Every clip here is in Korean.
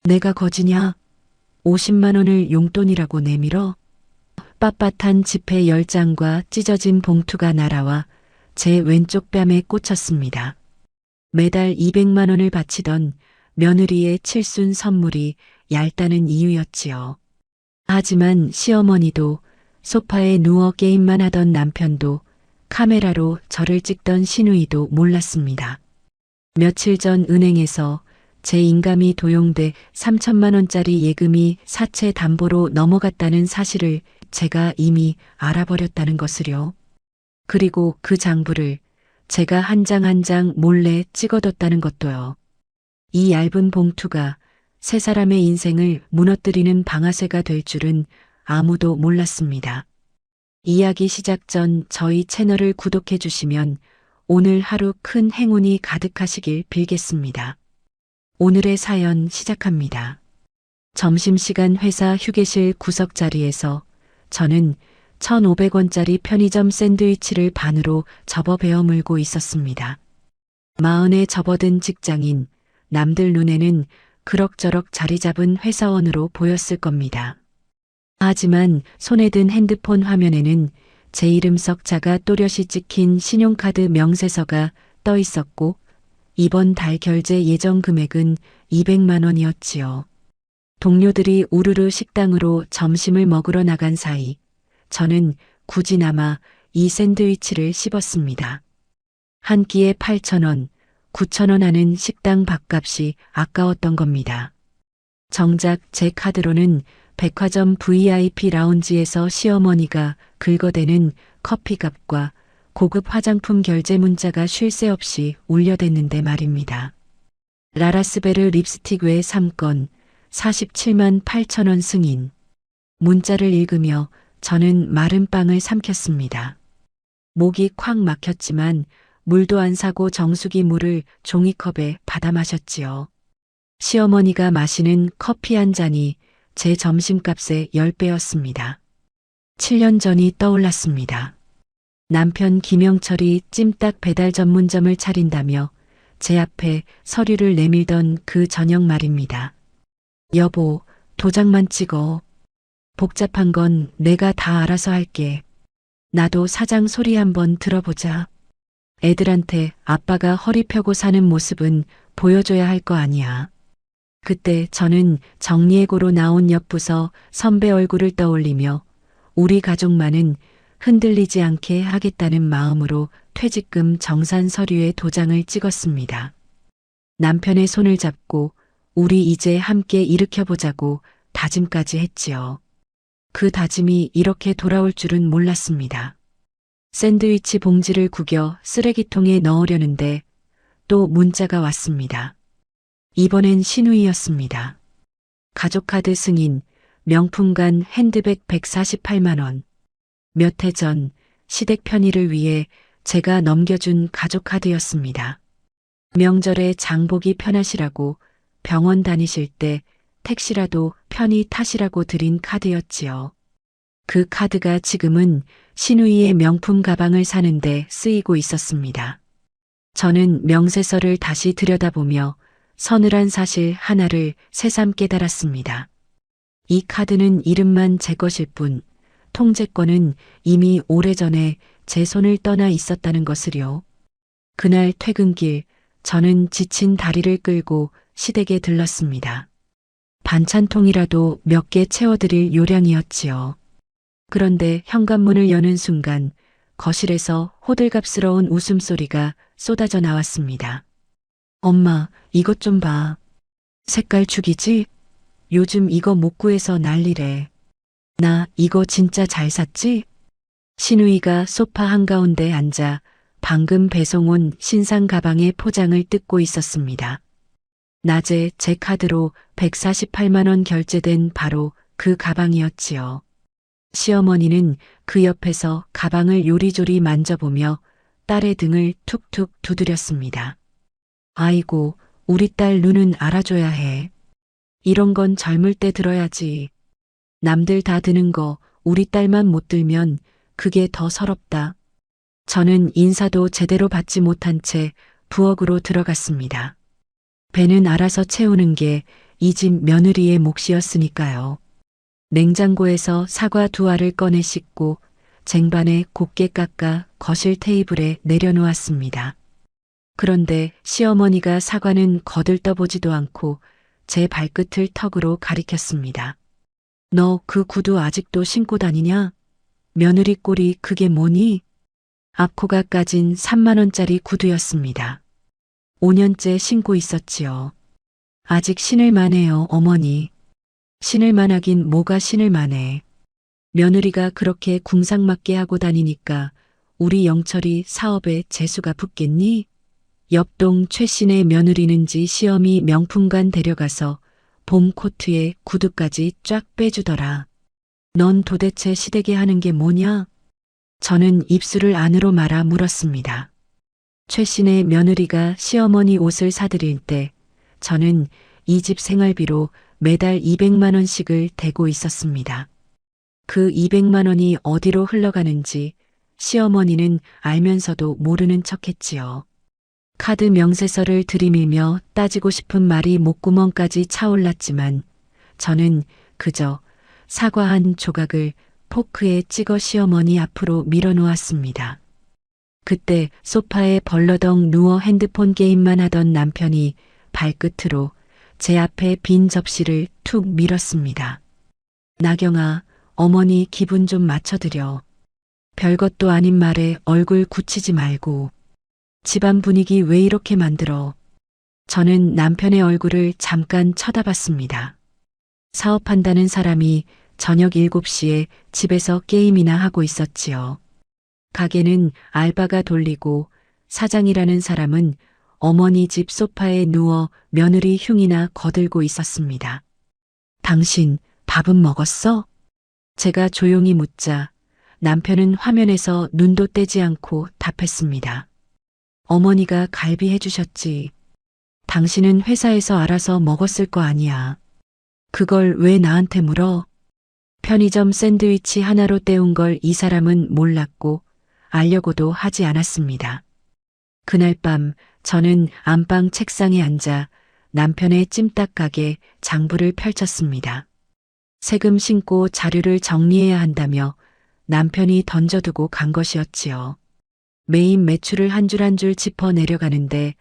내가 거지냐? 50만 원을 용돈이라고 내밀어? 빳빳한 지폐 10장과 찢어진 봉투가 날아와 제 왼쪽 뺨에 꽂혔습니다. 매달 200만 원을 바치던 며느리의 칠순 선물이 얇다는 이유였지요. 하지만 시어머니도 소파에 누워 게임만 하던 남편도 카메라로 저를 찍던 시누이도 몰랐습니다. 며칠 전 은행에서 제 인감이 도용돼 3천만 원짜리 예금이 사채 담보로 넘어갔다는 사실을 제가 이미 알아버렸다는 것을요. 그리고 그 장부를 제가 한 장 한 장 몰래 찍어뒀다는 것도요. 이 얇은 봉투가 세 사람의 인생을 무너뜨리는 방아쇠가 될 줄은 아무도 몰랐습니다. 이야기 시작 전 저희 채널을 구독해 주시면 오늘 하루 큰 행운이 가득하시길 빌겠습니다. 오늘의 사연 시작합니다. 점심시간 회사 휴게실 구석 자리에서 저는 1,500원짜리 편의점 샌드위치를 반으로 접어 베어 물고 있었습니다. 마흔에 접어든 직장인, 남들 눈에는 그럭저럭 자리 잡은 회사원으로 보였을 겁니다. 하지만 손에 든 핸드폰 화면에는 제 이름 석자가 또렷이 찍힌 신용카드 명세서가 떠 있었고 이번 달 결제 예정 금액은 200만 원이었지요. 동료들이 우르르 식당으로 점심을 먹으러 나간 사이 저는 굳이나마 이 샌드위치를 씹었습니다. 한 끼에 8,000원, 9,000원 하는 식당 밥값이 아까웠던 겁니다. 정작 제 카드로는 백화점 VIP 라운지에서 시어머니가 긁어대는 커피값과 고급 화장품 결제 문자가 쉴 새 없이 울려댔는데 말입니다. 라라스베르 립스틱 외 3건, 47만 8천 원 승인. 문자를 읽으며 저는 마른 빵을 삼켰습니다. 목이 콱 막혔지만 물도 안 사고 정수기 물을 종이컵에 받아 마셨지요. 시어머니가 마시는 커피 한 잔이 제 점심값의 10배였습니다. 7년 전이 떠올랐습니다. 남편 김영철이 찜닭 배달 전문점을 차린다며 제 앞에 서류를 내밀던 그 저녁 말입니다. 여보, 도장만 찍어. 복잡한 건 내가 다 알아서 할게. 나도 사장 소리 한번 들어보자. 애들한테 아빠가 허리 펴고 사는 모습은 보여줘야 할 거 아니야. 그때 저는 정리해고로 나온 옆부서 선배 얼굴을 떠올리며 우리 가족만은 흔들리지 않게 하겠다는 마음으로 퇴직금 정산 서류에 도장을 찍었습니다. 남편의 손을 잡고 우리 이제 함께 일으켜보자고 다짐까지 했지요. 그 다짐이 이렇게 돌아올 줄은 몰랐습니다. 샌드위치 봉지를 구겨 쓰레기통에 넣으려는데 또 문자가 왔습니다. 이번엔 시누이였습니다. 가족카드 승인, 명품관 핸드백 148만 원. 몇 해 전 시댁 편의를 위해 제가 넘겨준 가족카드였습니다. 명절에 장보기 편하시라고 병원 다니실 때 택시라도 편히 타시라고 드린 카드였지요. 그 카드가 지금은 시누이의 명품 가방을 사는데 쓰이고 있었습니다. 저는 명세서를 다시 들여다보며 서늘한 사실 하나를 새삼 깨달았습니다. 이 카드는 이름만 제 것일 뿐 통제권은 이미 오래전에 제 손을 떠나 있었다는 것을요. 그날 퇴근길 저는 지친 다리를 끌고 시댁에 들렀습니다. 반찬통이라도 몇 개 채워드릴 요량이었지요. 그런데 현관문을 여는 순간 거실에서 호들갑스러운 웃음소리가 쏟아져 나왔습니다. 엄마, 이것 좀 봐. 색깔 죽이지? 요즘 이거 못 구해서 난리래. 나 이거 진짜 잘 샀지? 시누이가 소파 한가운데 앉아 방금 배송 온 신상 가방의 포장을 뜯고 있었습니다. 낮에 제 카드로 148만 원 결제된 바로 그 가방이었지요. 시어머니는 그 옆에서 가방을 요리조리 만져보며 딸의 등을 툭툭 두드렸습니다. 아이고, 우리 딸 눈은 알아줘야 해. 이런 건 젊을 때 들어야지. 남들 다 드는 거 우리 딸만 못 들면 그게 더 서럽다. 저는 인사도 제대로 받지 못한 채 부엌으로 들어갔습니다. 배는 알아서 채우는 게 이 집 며느리의 몫이었으니까요. 냉장고에서 사과 2알을 꺼내 씻고 쟁반에 곱게 깎아 거실 테이블에 내려놓았습니다. 그런데 시어머니가 사과는 거들떠보지도 않고 제 발끝을 턱으로 가리켰습니다. 너 그 구두 아직도 신고 다니냐? 며느리 꼴이 그게 뭐니? 앞코가 까진 3만 원짜리 구두였습니다. 5년째 신고 있었지요. 아직 신을 만해요, 어머니. 신을 만하긴 뭐가 신을 만해. 며느리가 그렇게 궁상맞게 하고 다니니까 우리 영철이 사업에 재수가 붙겠니? 옆동 최씨네 며느리는지 시어미 명품관 데려가서 봄 코트에 구두까지 쫙 빼주더라. 넌 도대체 시댁에 하는 게 뭐냐? 저는 입술을 안으로 말아 물었습니다. 최씨네 며느리가 시어머니 옷을 사드릴 때 저는 이 집 생활비로 매달 200만 원씩을 대고 있었습니다. 그 200만 원이 어디로 흘러가는지 시어머니는 알면서도 모르는 척했지요. 카드 명세서를 들이밀며 따지고 싶은 말이 목구멍까지 차올랐지만 저는 그저 사과 한 조각을 포크에 찍어 시어머니 앞으로 밀어놓았습니다. 그때 소파에 벌러덩 누워 핸드폰 게임만 하던 남편이 발끝으로 제 앞에 빈 접시를 툭 밀었습니다. 나경아, 어머니 기분 좀 맞춰드려. 별것도 아닌 말에 얼굴 굳히지 말고. 집안 분위기 왜 이렇게 만들어? 저는 남편의 얼굴을 잠깐 쳐다봤습니다. 사업한다는 사람이 저녁 7시에 집에서 게임이나 하고 있었지요. 가게는 알바가 돌리고 사장이라는 사람은 어머니 집 소파에 누워 며느리 흉이나 거들고 있었습니다. 당신 밥은 먹었어? 제가 조용히 묻자 남편은 화면에서 눈도 떼지 않고 답했습니다. 어머니가 갈비 해주셨지. 당신은 회사에서 알아서 먹었을 거 아니야. 그걸 왜 나한테 물어? 편의점 샌드위치 하나로 때운 걸 이 사람은 몰랐고 알려고도 하지 않았습니다. 그날 밤 저는 안방 책상에 앉아 남편의 찜닭 가게 장부를 펼쳤습니다. 세금 신고 자료를 정리해야 한다며 남편이 던져두고 간 것이었지요. 매인 매출을 한 줄 한 줄 짚어 내려가는데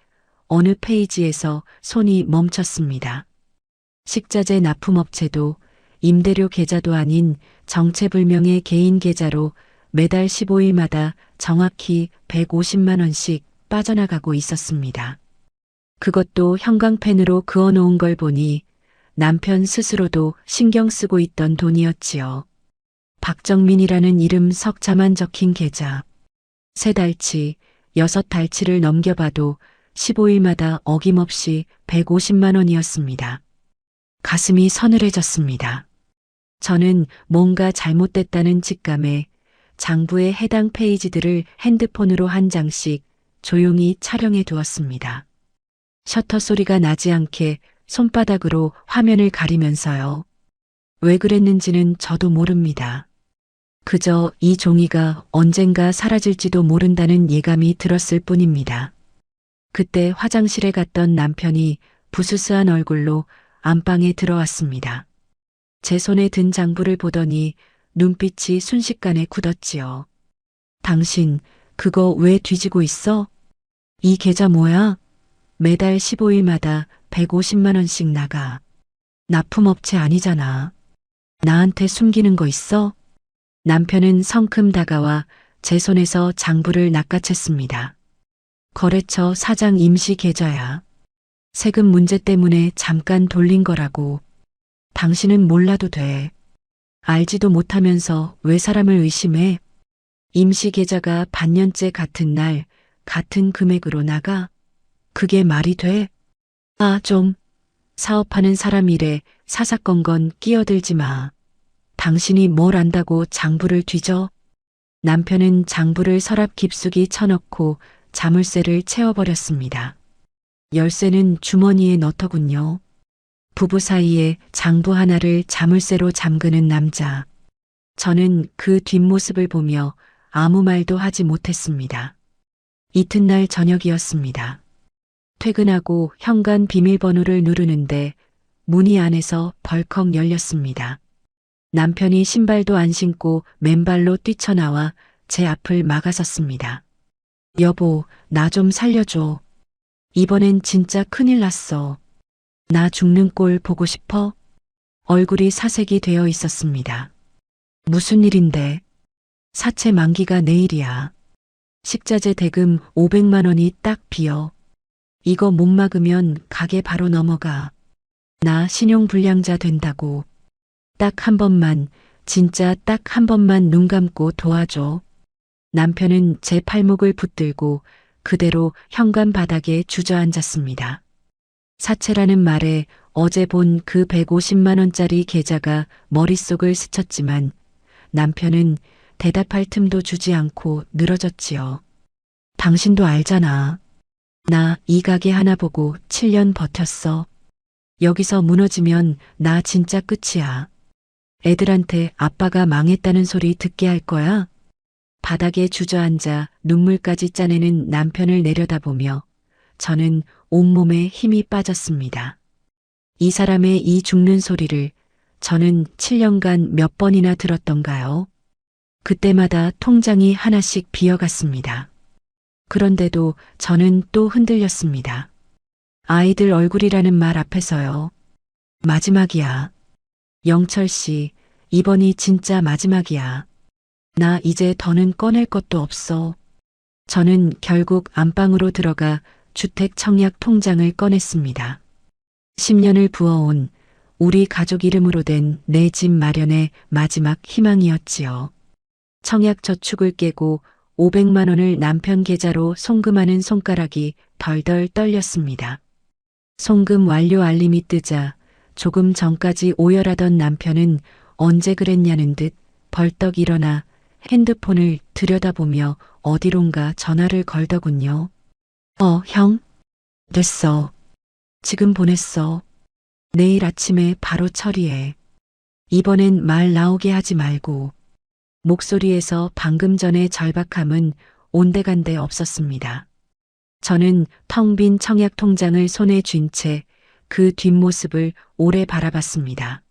어느 페이지에서 손이 멈췄습니다. 식자재 납품업체도 임대료 계좌도 아닌 정체불명의 개인 계좌로 매달 15일마다 정확히 150만 원씩 빠져나가고 있었습니다. 그것도 형광펜으로 그어놓은 걸 보니 남편 스스로도 신경 쓰고 있던 돈이었지요. 박정민이라는 이름 석자만 적힌 계좌. 3달치, 6달치를 넘겨봐도 15일마다 어김없이 150만 원이었습니다. 가슴이 서늘해졌습니다. 저는 뭔가 잘못됐다는 직감에 장부의 해당 페이지들을 핸드폰으로 한 장씩 조용히 촬영해 두었습니다. 셔터 소리가 나지 않게 손바닥으로 화면을 가리면서요. 왜 그랬는지는 저도 모릅니다. 그저 이 종이가 언젠가 사라질지도 모른다는 예감이 들었을 뿐입니다. 그때 화장실에 갔던 남편이 부스스한 얼굴로 안방에 들어왔습니다. 제 손에 든 장부를 보더니 눈빛이 순식간에 굳었지요. 당신 그거 왜 뒤지고 있어? 이 계좌 뭐야? 매달 15일마다 150만 원씩 나가. 납품업체 아니잖아. 나한테 숨기는 거 있어? 남편은 성큼 다가와 제 손에서 장부를 낚아챘습니다. 거래처 사장 임시 계좌야. 세금 문제 때문에 잠깐 돌린 거라고. 당신은 몰라도 돼. 알지도 못하면서 왜 사람을 의심해? 임시 계좌가 반년째 같은 날 같은 금액으로 나가? 그게 말이 돼? 아, 좀. 사업하는 사람 일에 사사건건 끼어들지 마. 당신이 뭘 안다고 장부를 뒤져? 남편은 장부를 서랍 깊숙이 쳐넣고 자물쇠를 채워버렸습니다. 열쇠는 주머니에 넣더군요. 부부 사이에 장부 하나를 자물쇠로 잠그는 남자. 저는 그 뒷모습을 보며 아무 말도 하지 못했습니다. 이튿날 저녁이었습니다. 퇴근하고 현관 비밀번호를 누르는데 문이 안에서 벌컥 열렸습니다. 남편이 신발도 안 신고 맨발로 뛰쳐나와 제 앞을 막아섰습니다. 여보, 나 좀 살려줘. 이번엔 진짜 큰일 났어. 나 죽는 꼴 보고 싶어? 얼굴이 사색이 되어 있었습니다. 무슨 일인데? 사채 만기가 내일이야. 식자재 대금 500만 원이 딱 비어. 이거 못 막으면 가게 바로 넘어가. 나 신용불량자 된다고. 딱 한 번만, 진짜 딱 한 번만 눈 감고 도와줘. 남편은 제 팔목을 붙들고 그대로 현관 바닥에 주저앉았습니다. 사채라는 말에 어제 본 그 150만 원짜리 계좌가 머릿속을 스쳤지만 남편은 대답할 틈도 주지 않고 늘어졌지요. 당신도 알잖아. 나 이 가게 하나 보고 7년 버텼어. 여기서 무너지면 나 진짜 끝이야. 애들한테 아빠가 망했다는 소리 듣게 할 거야? 바닥에 주저앉아 눈물까지 짜내는 남편을 내려다보며 저는 온몸에 힘이 빠졌습니다. 이 사람의 이 죽는 소리를 저는 7년간 몇 번이나 들었던가요? 그때마다 통장이 하나씩 비어갔습니다. 그런데도 저는 또 흔들렸습니다. 아이들 얼굴이라는 말 앞에서요. 마지막이야. 영철 씨, 이번이 진짜 마지막이야. 나 이제 더는 꺼낼 것도 없어. 저는 결국 안방으로 들어가 주택 청약 통장을 꺼냈습니다. 10년을 부어온 우리 가족 이름으로 된 내 집 마련의 마지막 희망이었지요. 청약 저축을 깨고 500만 원을 남편 계좌로 송금하는 손가락이 덜덜 떨렸습니다. 송금 완료 알림이 뜨자 조금 전까지 오열하던 남편은 언제 그랬냐는 듯 벌떡 일어나 핸드폰을 들여다보며 어디론가 전화를 걸더군요. 형? 됐어. 지금 보냈어. 내일 아침에 바로 처리해. 이번엔 말 나오게 하지 말고. 목소리에서 방금 전의 절박함은 온데간데 없었습니다. 저는 텅 빈 청약 통장을 손에 쥔 채 그 뒷모습을 오래 바라봤습니다.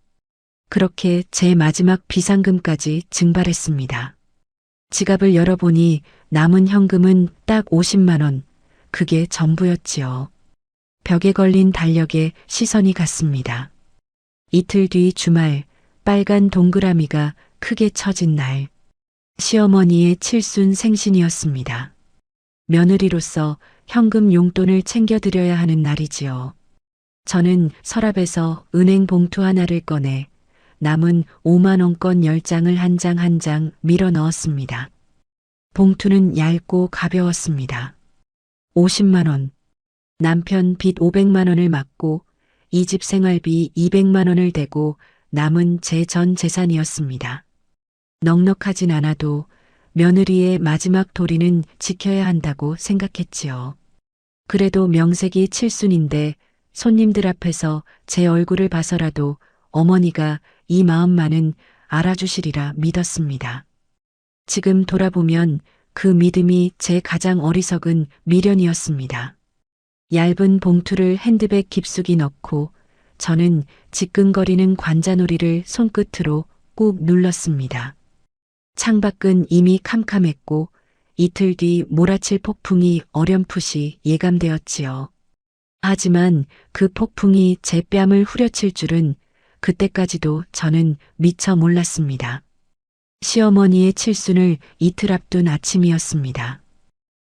그렇게 제 마지막 비상금까지 증발했습니다. 지갑을 열어보니 남은 현금은 딱 50만 원. 그게 전부였지요. 벽에 걸린 달력에 시선이 갔습니다. 이틀 뒤 주말 빨간 동그라미가 크게 쳐진 날. 시어머니의 칠순 생신이었습니다. 며느리로서 현금 용돈을 챙겨드려야 하는 날이지요. 저는 서랍에서 은행 봉투 하나를 꺼내 남은 5만 원권 10장을 한 장 한 장 밀어 넣었습니다. 봉투는 얇고 가벼웠습니다. 50만 원. 남편 빚 500만 원을 막고 이 집 생활비 200만 원을 대고 남은 제 전 재산이었습니다. 넉넉하진 않아도 며느리의 마지막 도리는 지켜야 한다고 생각했지요. 그래도 명색이 칠순인데 손님들 앞에서 제 얼굴을 봐서라도 어머니가 이 마음만은 알아주시리라 믿었습니다. 지금 돌아보면 그 믿음이 제 가장 어리석은 미련이었습니다. 얇은 봉투를 핸드백 깊숙이 넣고 저는 지끈거리는 관자놀이를 손끝으로 꾹 눌렀습니다. 창밖은 이미 캄캄했고 이틀 뒤 몰아칠 폭풍이 어렴풋이 예감되었지요. 하지만 그 폭풍이 제 뺨을 후려칠 줄은 그때까지도 저는 미처 몰랐습니다. 시어머니의 칠순을 이틀 앞둔 아침이었습니다.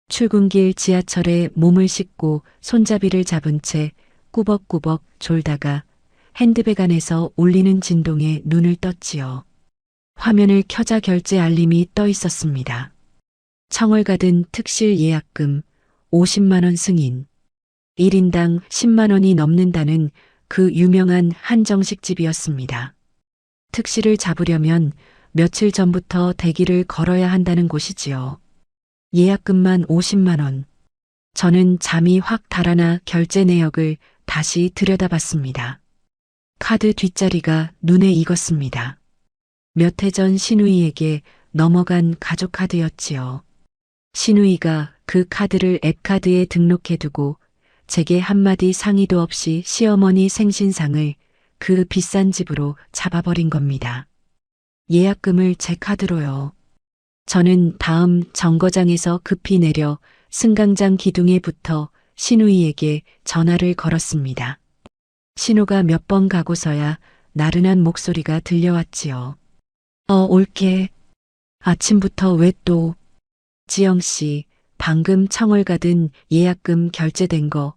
출근길 지하철에 몸을 싣고 손잡이를 잡은 채 꾸벅꾸벅 졸다가 핸드백 안에서 울리는 진동에 눈을 떴지요. 화면을 켜자 결제 알림이 떠 있었습니다. 청월가든 특실 예약금 50만 원 승인. 1인당 10만 원이 넘는다는 그 유명한 한정식집이었습니다. 특실을 잡으려면 며칠 전부터 대기를 걸어야 한다는 곳이지요. 예약금만 50만 원. 저는 잠이 확 달아나 결제 내역을 다시 들여다봤습니다. 카드 뒷자리가 눈에 익었습니다. 몇 해 전 신우이에게 넘어간 가족 카드였지요. 신우이가 그 카드를 앱카드에 등록해두고 제게 한마디 상의도 없이 시어머니 생신상을 그 비싼 집으로 잡아버린 겁니다. 예약금을 제 카드로요. 저는 다음 정거장에서 급히 내려 승강장 기둥에 붙어 신우이에게 전화를 걸었습니다. 신호가 몇 번 가고서야 나른한 목소리가 들려왔지요. 올게. 아침부터 왜 또? 지영 씨, 방금 청월 가든 예약금 결제된 거,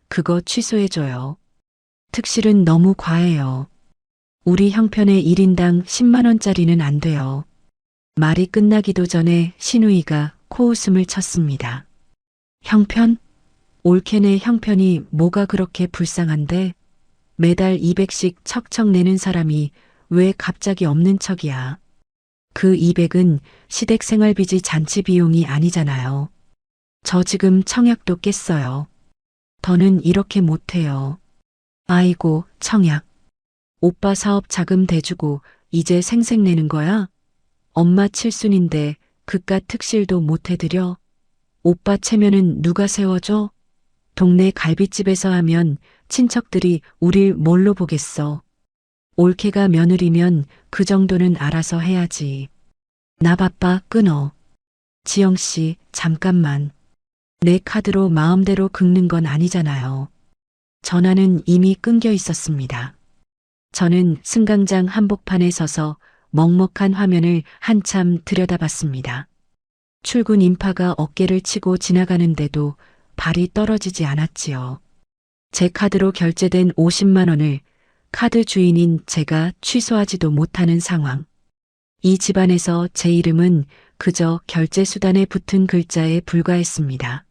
그거 취소해줘요. 특실은 너무 과해요. 우리 형편에 1인당 10만 원짜리는 안 돼요. 말이 끝나기도 전에 신우이가 코웃음을 쳤습니다. 형편? 올케네 형편이 뭐가 그렇게 불쌍한데? 매달 200씩 척척 내는 사람이 왜 갑자기 없는 척이야. 그 200은 시댁 생활비지 잔치 비용이 아니잖아요. 저 지금 청약도 깼어요. 더는 이렇게 못해요. 아이고, 청약. 오빠 사업 자금 대주고 이제 생색 내는 거야? 엄마 칠순인데 그깟 특실도 못 해드려? 오빠 체면은 누가 세워줘? 동네 갈비집에서 하면 친척들이 우릴 뭘로 보겠어. 올케가 며느리면 그 정도는 알아서 해야지. 나 바빠, 끊어. 지영씨, 잠깐만. 내 카드로 마음대로 긁는 건 아니잖아요. 전화는 이미 끊겨 있었습니다. 저는 승강장 한복판에 서서 먹먹한 화면을 한참 들여다봤습니다. 출근 인파가 어깨를 치고 지나가는데도 발이 떨어지지 않았지요. 제 카드로 결제된 50만 원을 카드 주인인 제가 취소하지도 못하는 상황. 이 집안에서 제 이름은 그저 결제 수단에 붙은 글자에 불과했습니다.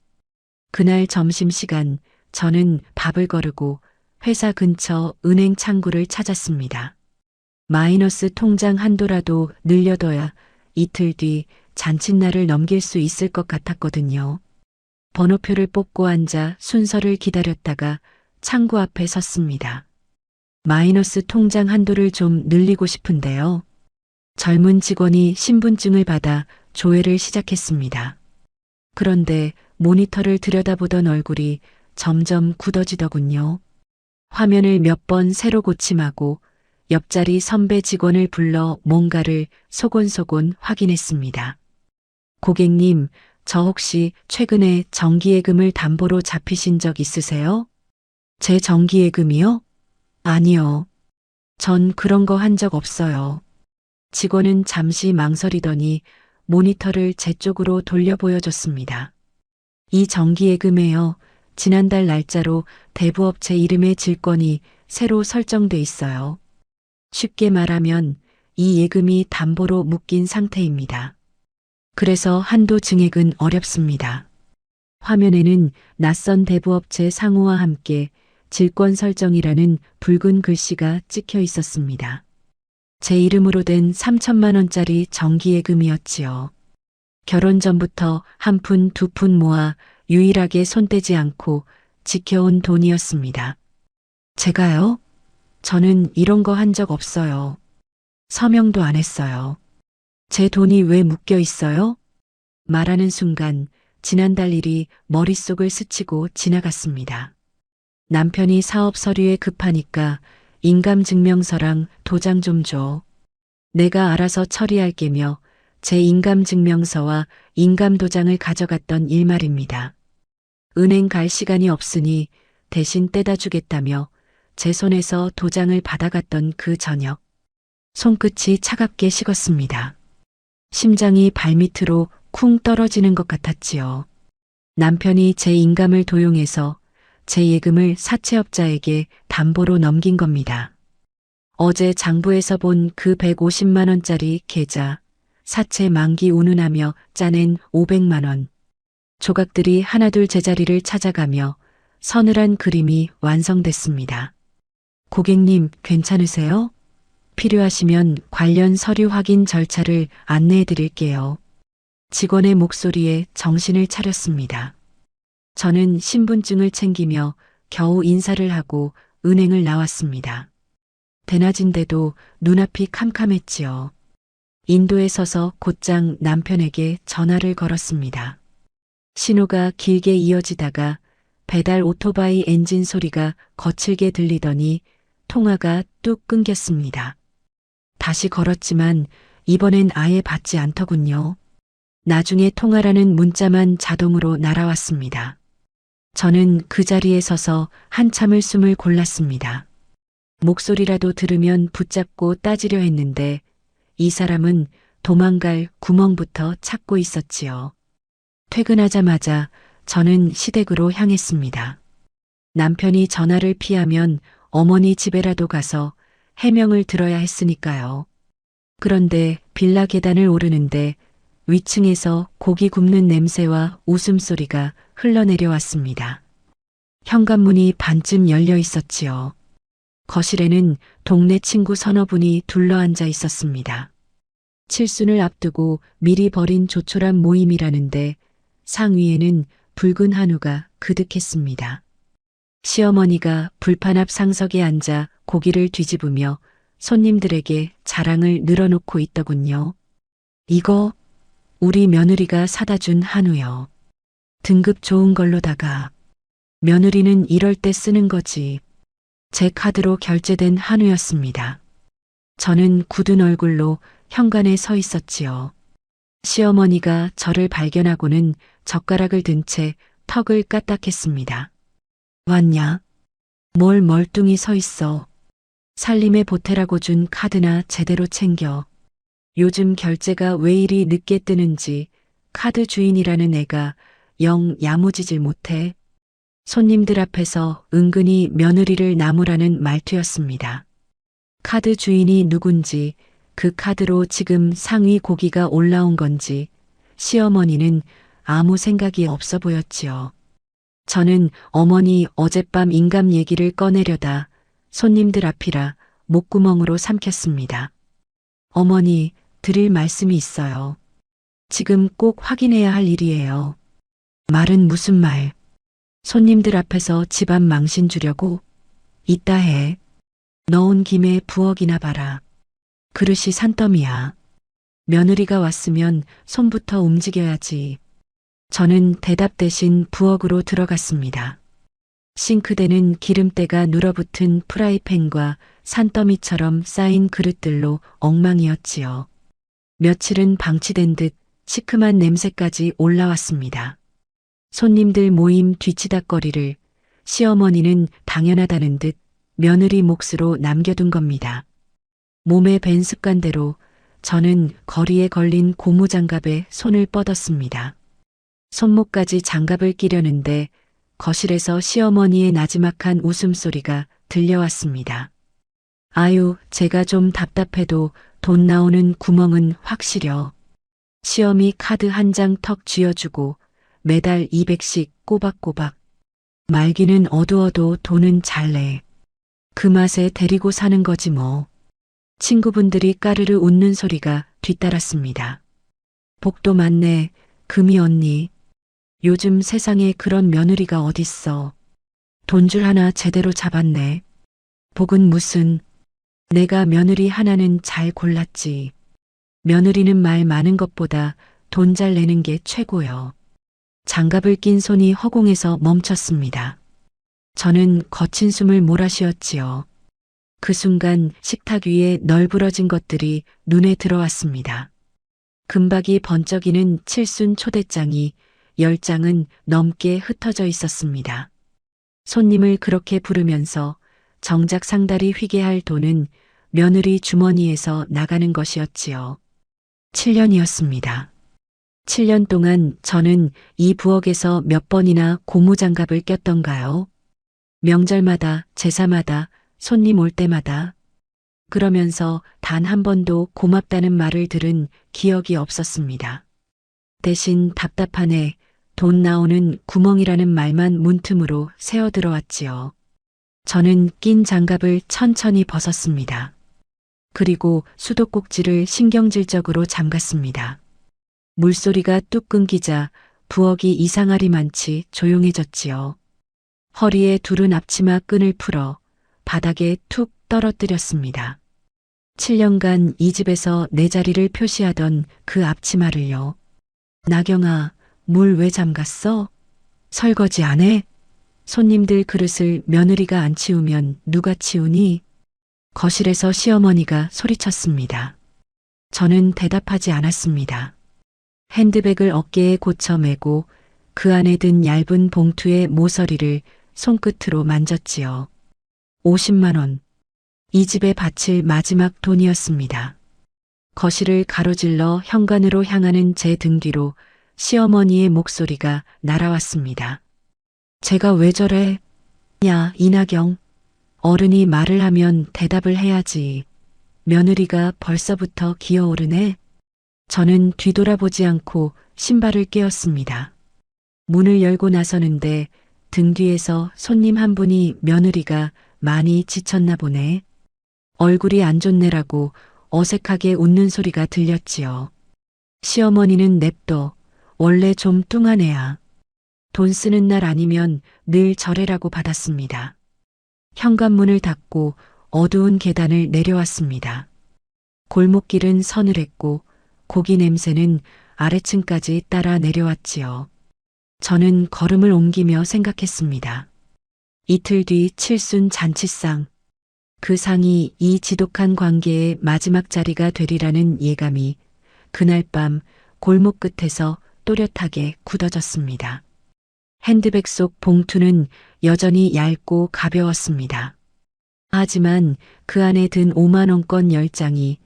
그날 점심시간 저는 밥을 거르고 회사 근처 은행 창구를 찾았습니다. 마이너스 통장 한도라도 늘려둬야 이틀 뒤 잔칫날을 넘길 수 있을 것 같았거든요. 번호표를 뽑고 앉아 순서를 기다렸다가 창구 앞에 섰습니다. 마이너스 통장 한도를 좀 늘리고 싶은데요. 젊은 직원이 신분증을 받아 조회를 시작했습니다. 그런데 모니터를 들여다보던 얼굴이 점점 굳어지더군요. 화면을 몇 번 새로 고침하고 옆자리 선배 직원을 불러 뭔가를 소곤소곤 확인했습니다. 고객님, 저 혹시 최근에 정기예금을 담보로 잡히신 적 있으세요? 제 정기예금이요? 아니요. 전 그런 거 한 적 없어요. 직원은 잠시 망설이더니 모니터를 제 쪽으로 돌려 보여줬습니다. 이 정기예금에요. 지난달 날짜로 대부업체 이름의 질권이 새로 설정돼 있어요. 쉽게 말하면 이 예금이 담보로 묶인 상태입니다. 그래서 한도 증액은 어렵습니다. 화면에는 낯선 대부업체 상호와 함께 질권 설정이라는 붉은 글씨가 찍혀 있었습니다. 제 이름으로 된 3천만 원짜리 정기예금이었지요. 결혼 전부터 한 푼 두 푼 모아 유일하게 손대지 않고 지켜온 돈이었습니다. 제가요? 저는 이런 거 한 적 없어요. 서명도 안 했어요. 제 돈이 왜 묶여 있어요? 말하는 순간 지난달 일이 머릿속을 스치고 지나갔습니다. 남편이 사업 서류에 급하니까 인감증명서랑 도장 좀 줘. 내가 알아서 처리할게며 제 인감증명서와 인감도장을 가져갔던 일 말입니다. 은행 갈 시간이 없으니 대신 떼다 주겠다며 제 손에서 도장을 받아갔던 그 저녁. 손끝이 차갑게 식었습니다. 심장이 발밑으로 쿵 떨어지는 것 같았지요. 남편이 제 인감을 도용해서 제 예금을 사채업자에게 담보로 넘긴 겁니다. 어제 장부에서 본 그 150만 원짜리 계좌, 사채 만기 운운하며 짜낸 500만 원. 조각들이 하나둘 제자리를 찾아가며 서늘한 그림이 완성됐습니다. 고객님, 괜찮으세요? 필요하시면 관련 서류 확인 절차를 안내해 드릴게요. 직원의 목소리에 정신을 차렸습니다. 저는 신분증을 챙기며 겨우 인사를 하고 은행을 나왔습니다. 대낮인데도 눈앞이 캄캄했지요. 인도에 서서 곧장 남편에게 전화를 걸었습니다. 신호가 길게 이어지다가 배달 오토바이 엔진 소리가 거칠게 들리더니 통화가 뚝 끊겼습니다. 다시 걸었지만 이번엔 아예 받지 않더군요. 나중에 통화라는 문자만 자동으로 날아왔습니다. 저는 그 자리에 서서 한참을 숨을 골랐습니다. 목소리라도 들으면 붙잡고 따지려 했는데 이 사람은 도망갈 구멍부터 찾고 있었지요. 퇴근하자마자 저는 시댁으로 향했습니다. 남편이 전화를 피하면 어머니 집에라도 가서 해명을 들어야 했으니까요. 그런데 빌라 계단을 오르는데 위층에서 고기 굽는 냄새와 웃음소리가 흘러내려왔습니다. 현관문이 반쯤 열려 있었지요. 거실에는 동네 친구 서너 분이 둘러앉아 있었습니다. 칠순을 앞두고 미리 벌인 조촐한 모임이라는데 상위에는 붉은 한우가 그득했습니다. 시어머니가 불판 앞 상석에 앉아 고기를 뒤집으며 손님들에게 자랑을 늘어놓고 있더군요. 이거 우리 며느리가 사다 준 한우요. 등급 좋은 걸로다가 며느리는 이럴 때 쓰는 거지. 제 카드로 결제된 한우였습니다. 저는 굳은 얼굴로 현관에 서 있었지요. 시어머니가 저를 발견하고는 젓가락을 든 채 턱을 까딱했습니다. 왔냐? 뭘 멀뚱히 서 있어. 살림의 보태라고 준 카드나 제대로 챙겨. 요즘 결제가 왜 이리 늦게 뜨는지 카드 주인이라는 애가 영 야무지질 못해. 손님들 앞에서 은근히 며느리를 나무라는 말투였습니다. 카드 주인이 누군지, 그 카드로 지금 상위 고기가 올라온 건지 시어머니는 아무 생각이 없어 보였지요. 저는 어머니 어젯밤 인감 얘기를 꺼내려다 손님들 앞이라 목구멍으로 삼켰습니다. 어머니, 드릴 말씀이 있어요. 지금 꼭 확인해야 할 일이에요. 말은 무슨 말? 손님들 앞에서 집안 망신 주려고? 이따 해. 넣은 김에 부엌이나 봐라. 그릇이 산더미야. 며느리가 왔으면 손부터 움직여야지. 저는 대답 대신 부엌으로 들어갔습니다. 싱크대는 기름때가 눌어붙은 프라이팬과 산더미처럼 쌓인 그릇들로 엉망이었지요. 며칠은 방치된 듯 시큼한 냄새까지 올라왔습니다. 손님들 모임 뒤치다거리를 시어머니는 당연하다는 듯 며느리 몫으로 남겨둔 겁니다. 몸에 밴 습관대로 저는 거리에 걸린 고무장갑에 손을 뻗었습니다. 손목까지 장갑을 끼려는데 거실에서 시어머니의 나지막한 웃음소리가 들려왔습니다. 아유, 제가 좀 답답해도 돈 나오는 구멍은 확실여. 시어미 카드 한 장 턱 쥐어주고 매달 200씩 꼬박꼬박. 말기는 어두워도 돈은 잘 내. 그 맛에 데리고 사는 거지 뭐. 친구분들이 까르르 웃는 소리가 뒤따랐습니다. 복도 많네, 금이 언니. 요즘 세상에 그런 며느리가 어딨어. 돈줄 하나 제대로 잡았네. 복은 무슨. 내가 며느리 하나는 잘 골랐지. 며느리는 말 많은 것보다 돈 잘 내는 게 최고요. 장갑을 낀 손이 허공에서 멈췄습니다. 저는 거친 숨을 몰아쉬었지요. 그 순간 식탁 위에 널브러진 것들이 눈에 들어왔습니다. 금박이 번쩍이는 칠순 초대장이 10장은 넘게 흩어져 있었습니다. 손님을 그렇게 부르면서 정작 상다리 휘게 할 돈은 며느리 주머니에서 나가는 것이었지요. 7년이었습니다. 7년 동안 저는 이 부엌에서 몇 번이나 고무장갑을 꼈던가요? 명절마다, 제사마다, 손님 올 때마다. 그러면서 단 한 번도 고맙다는 말을 들은 기억이 없었습니다. 대신 답답하네, 돈 나오는 구멍이라는 말만 문틈으로 새어 들어왔지요. 저는 낀 장갑을 천천히 벗었습니다. 그리고 수도꼭지를 신경질적으로 잠갔습니다. 물소리가 뚝 끊기자 부엌이 이상하리만치 조용해졌지요. 허리에 두른 앞치마 끈을 풀어 바닥에 툭 떨어뜨렸습니다. 7년간 이 집에서 내 자리를 표시하던 그 앞치마를요. 나경아, 물 왜 잠갔어? 설거지 안 해? 손님들 그릇을 며느리가 안 치우면 누가 치우니? 거실에서 시어머니가 소리쳤습니다. 저는 대답하지 않았습니다. 핸드백을 어깨에 고쳐 메고 그 안에 든 얇은 봉투의 모서리를 손끝으로 만졌지요. 50만 원. 이 집에 바칠 마지막 돈이었습니다. 거실을 가로질러 현관으로 향하는 제 등 뒤로 시어머니의 목소리가 날아왔습니다. 제가 왜 저래? 야, 이나경. 어른이 말을 하면 대답을 해야지. 며느리가 벌써부터 기어오르네. 저는 뒤돌아보지 않고 신발을 꿰었습니다. 문을 열고 나서는데 등 뒤에서 손님 한 분이 며느리가 많이 지쳤나 보네. 얼굴이 안 좋네라고 어색하게 웃는 소리가 들렸지요. 시어머니는 냅둬. 원래 좀 뚱한 애야. 돈 쓰는 날 아니면 늘 저래라고 받았습니다. 현관문을 닫고 어두운 계단을 내려왔습니다. 골목길은 서늘했고 고기 냄새는 아래층까지 따라 내려왔지요. 저는 걸음을 옮기며 생각했습니다. 이틀 뒤 칠순 잔치상. 그 상이 이 지독한 관계의 마지막 자리가 되리라는 예감이 그날 밤 골목 끝에서 또렷하게 굳어졌습니다. 핸드백 속 봉투는 여전히 얇고 가벼웠습니다. 하지만 그 안에 든 5만 원권 10장이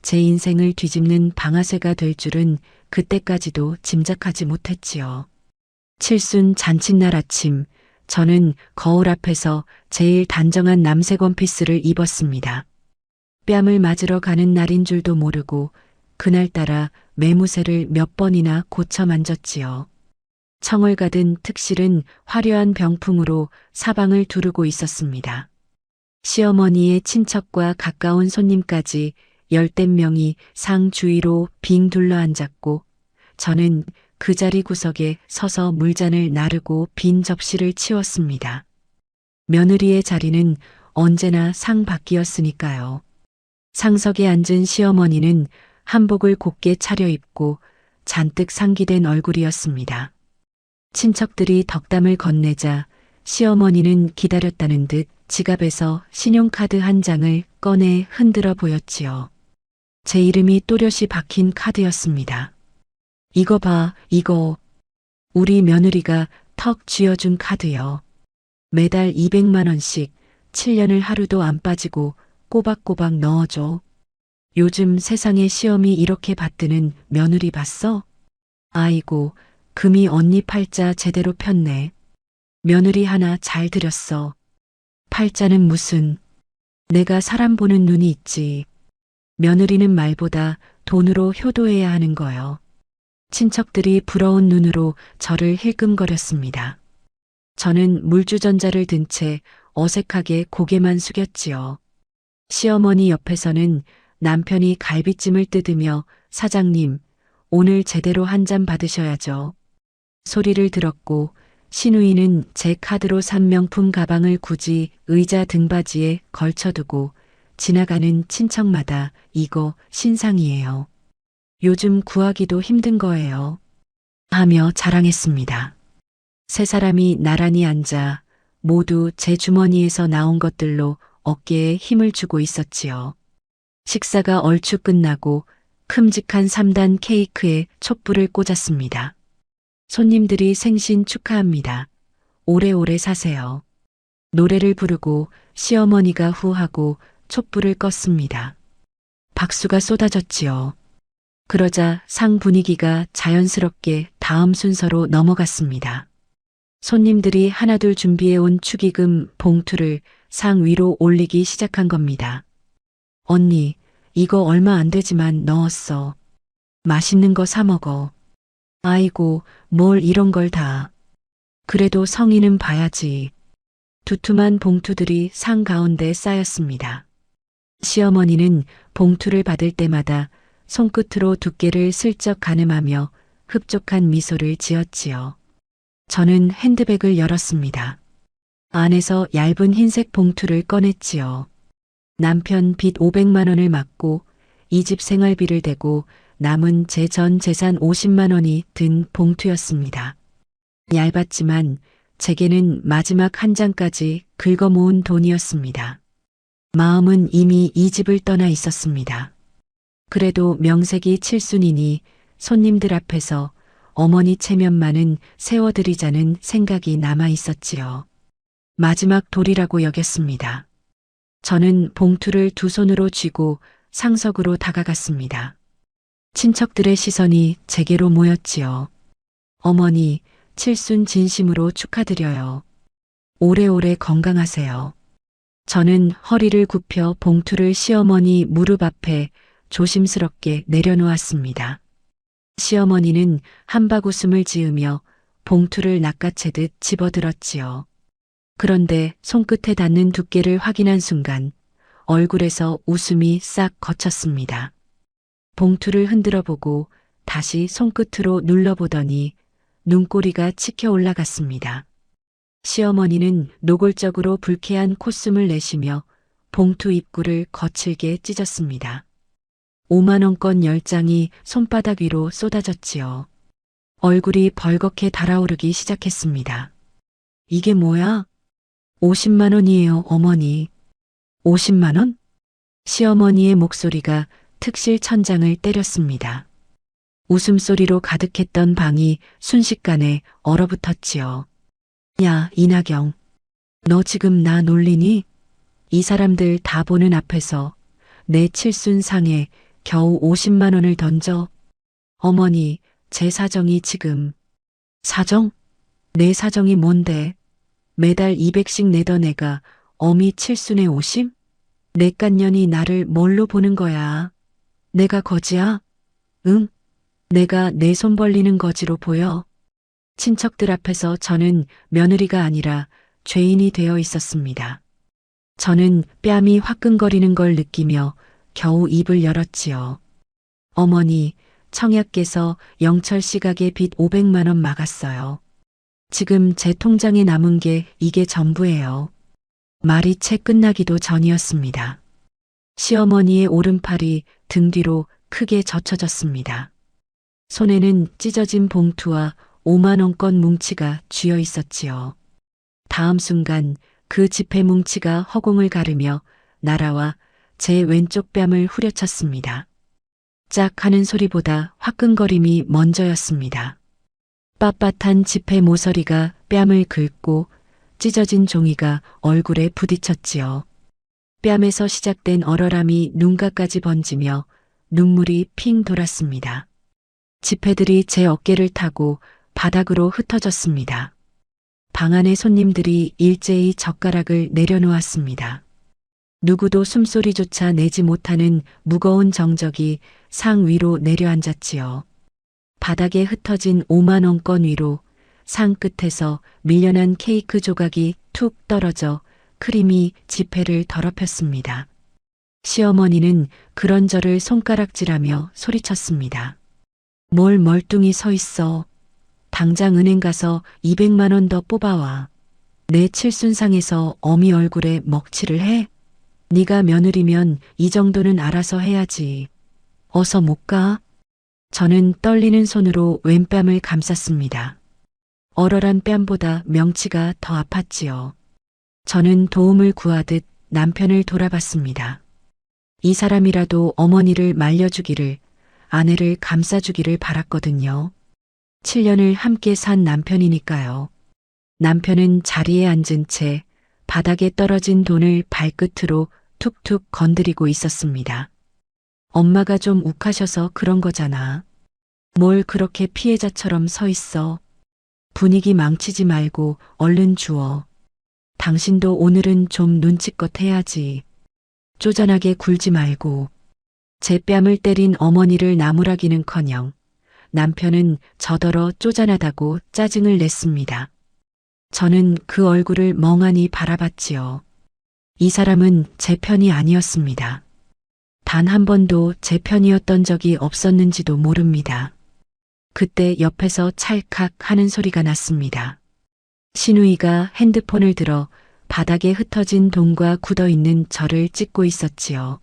제 인생을 뒤집는 방아쇠가 될 줄은 그때까지도 짐작하지 못했지요. 칠순 잔칫날 아침, 저는 거울 앞에서 제일 단정한 남색 원피스를 입었습니다. 뺨을 맞으러 가는 날인 줄도 모르고 그날따라 매무새를 몇 번이나 고쳐 만졌지요. 청을 가든 특실은 화려한 병풍으로 사방을 두르고 있었습니다. 시어머니의 친척과 가까운 손님까지 10댓 명이 상 주위로 빙 둘러 앉았고 저는 그 자리 구석에 서서 물잔을 나르고 빈 접시를 치웠습니다. 며느리의 자리는 언제나 상 밖이었으니까요. 상석에 앉은 시어머니는 한복을 곱게 차려입고 잔뜩 상기된 얼굴이었습니다. 친척들이 덕담을 건네자 시어머니는 기다렸다는 듯 지갑에서 신용카드 한 장을 꺼내 흔들어 보였지요. 제 이름이 또렷이 박힌 카드였습니다. 이거 봐, 이거. 우리 며느리가 턱 쥐어준 카드요. 매달 200만 원씩 7년을 하루도 안 빠지고 꼬박꼬박 넣어줘. 요즘 세상에 시험이 이렇게 받드는 며느리 봤어? 아이고, 금이 언니 팔자 제대로 폈네. 며느리 하나 잘 들였어. 팔자는 무슨. 내가 사람 보는 눈이 있지. 며느리는 말보다 돈으로 효도해야 하는 거요. 친척들이 부러운 눈으로 저를 힐끔거렸습니다. 저는 물주전자를 든 채 어색하게 고개만 숙였지요. 시어머니 옆에서는 남편이 갈비찜을 뜯으며 사장님, 오늘 제대로 한 잔 받으셔야죠. 소리를 들었고 시누이는 제 카드로 산 명품 가방을 굳이 의자 등받이에 걸쳐두고 지나가는 친척마다 이거 신상이에요. 요즘 구하기도 힘든 거예요. 하며 자랑했습니다. 세 사람이 나란히 앉아 모두 제 주머니에서 나온 것들로 어깨에 힘을 주고 있었지요. 식사가 얼추 끝나고 큼직한 3단 케이크에 촛불을 꽂았습니다. 손님들이 생신 축하합니다. 오래오래 사세요. 노래를 부르고 시어머니가 후하고 촛불을 껐습니다. 박수가 쏟아졌지요. 그러자 상 분위기가 자연스럽게 다음 순서로 넘어갔습니다. 손님들이 하나둘 준비해온 축의금 봉투를 상 위로 올리기 시작한 겁니다. 언니, 이거 얼마 안 되지만 넣었어. 맛있는 거 사 먹어. 아이고, 뭘 이런 걸 다. 그래도 성의는 봐야지. 두툼한 봉투들이 상 가운데 쌓였습니다. 시어머니는 봉투를 받을 때마다 손끝으로 두께를 슬쩍 가늠하며 흡족한 미소를 지었지요. 저는 핸드백을 열었습니다. 안에서 얇은 흰색 봉투를 꺼냈지요. 남편 빚 500만 원을 막고 이 집 생활비를 대고 남은 제 전 재산 50만 원이 든 봉투였습니다. 얇았지만 제게는 마지막 한 장까지 긁어 모은 돈이었습니다. 마음은 이미 이 집을 떠나 있었습니다. 그래도 명색이 칠순이니 손님들 앞에서 어머니 체면만은 세워드리자는 생각이 남아 있었지요. 마지막 도리라고 여겼습니다. 저는 봉투를 두 손으로 쥐고 상석으로 다가갔습니다. 친척들의 시선이 제게로 모였지요. 어머니, 칠순 진심으로 축하드려요. 오래오래 건강하세요. 저는 허리를 굽혀 봉투를 시어머니 무릎 앞에 조심스럽게 내려놓았습니다. 시어머니는 한박 웃음을 지으며 봉투를 낚아채듯 집어들었지요. 그런데 손끝에 닿는 두께를 확인한 순간 얼굴에서 웃음이 싹 거쳤습니다. 봉투를 흔들어 보고 다시 손끝으로 눌러보더니 눈꼬리가 치켜 올라갔습니다. 시어머니는 노골적으로 불쾌한 콧숨을 내쉬며 봉투 입구를 거칠게 찢었습니다. 5만원권 10장이 손바닥 위로 쏟아졌지요. 얼굴이 벌겋게 달아오르기 시작했습니다. 이게 뭐야? 50만원이에요, 어머니. 50만원? 시어머니의 목소리가 특실 천장을 때렸습니다. 웃음소리로 가득했던 방이 순식간에 얼어붙었지요. 야, 이나경. 너 지금 나 놀리니? 이 사람들 다 보는 앞에서 내 칠순상에 겨우 50만원을 던져. 어머니, 제 사정이 지금. 사정? 내 사정이 뭔데? 매달 200씩 내던 애가 어미 칠순에 50? 내 깐년이 나를 뭘로 보는 거야? 내가 거지야? 응? 내가 내 손 벌리는 거지로 보여? 친척들 앞에서 저는 며느리가 아니라 죄인이 되어 있었습니다. 저는 뺨이 화끈거리는 걸 느끼며 겨우 입을 열었지요. 어머니, 청약께서 영철 시각의 빚 500만 원 막았어요. 지금 제 통장에 남은 게 이게 전부예요. 말이 채 끝나기도 전이었습니다. 시어머니의 오른팔이 등 뒤로 크게 젖혀졌습니다. 손에는 찢어진 봉투와 5만원권 뭉치가 쥐어 있었지요. 다음 순간 그 지폐 뭉치가 허공을 가르며 날아와 제 왼쪽 뺨을 후려쳤습니다. 짝 하는 소리보다 화끈거림이 먼저였습니다. 빳빳한 지폐 모서리가 뺨을 긁고 찢어진 종이가 얼굴에 부딪혔지요. 뺨에서 시작된 얼얼함이 눈가까지 번지며 눈물이 핑 돌았습니다. 지폐들이 제 어깨를 타고 바닥으로 흩어졌습니다. 방 안의 손님들이 일제히 젓가락을 내려놓았습니다. 누구도 숨소리조차 내지 못하는 무거운 정적이 상 위로 내려앉았지요. 바닥에 흩어진 5만원권 위로 상 끝에서 밀려난 케이크 조각이 툭 떨어져 크림이 지폐를 더럽혔습니다. 시어머니는 그런 저를 손가락질하며 소리쳤습니다. 뭘 멀뚱히 서 있어. 당장 은행 가서 200만 원 더 뽑아와. 내 칠순상에서 어미 얼굴에 먹칠을 해? 네가 며느리면 이 정도는 알아서 해야지. 어서 못 가? 저는 떨리는 손으로 왼뺨을 감쌌습니다. 얼얼한 뺨보다 명치가 더 아팠지요. 저는 도움을 구하듯 남편을 돌아봤습니다. 이 사람이라도 어머니를 말려주기를, 아내를 감싸주기를 바랐거든요. 7년을 함께 산 남편이니까요. 남편은 자리에 앉은 채 바닥에 떨어진 돈을 발끝으로 툭툭 건드리고 있었습니다. 엄마가 좀 욱하셔서 그런 거잖아. 뭘 그렇게 피해자처럼 서 있어. 분위기 망치지 말고 얼른 주워. 당신도 오늘은 좀 눈치껏 해야지. 쪼잔하게 굴지 말고. 제 뺨을 때린 어머니를 나무라기는커녕 남편은 저더러 쪼잔하다고 짜증을 냈습니다. 저는 그 얼굴을 멍하니 바라봤지요. 이 사람은 제 편이 아니었습니다. 단 한 번도 제 편이었던 적이 없었는지도 모릅니다. 그때 옆에서 찰칵 하는 소리가 났습니다. 시누이가 핸드폰을 들어 바닥에 흩어진 돈과 굳어있는 저를 찍고 있었지요.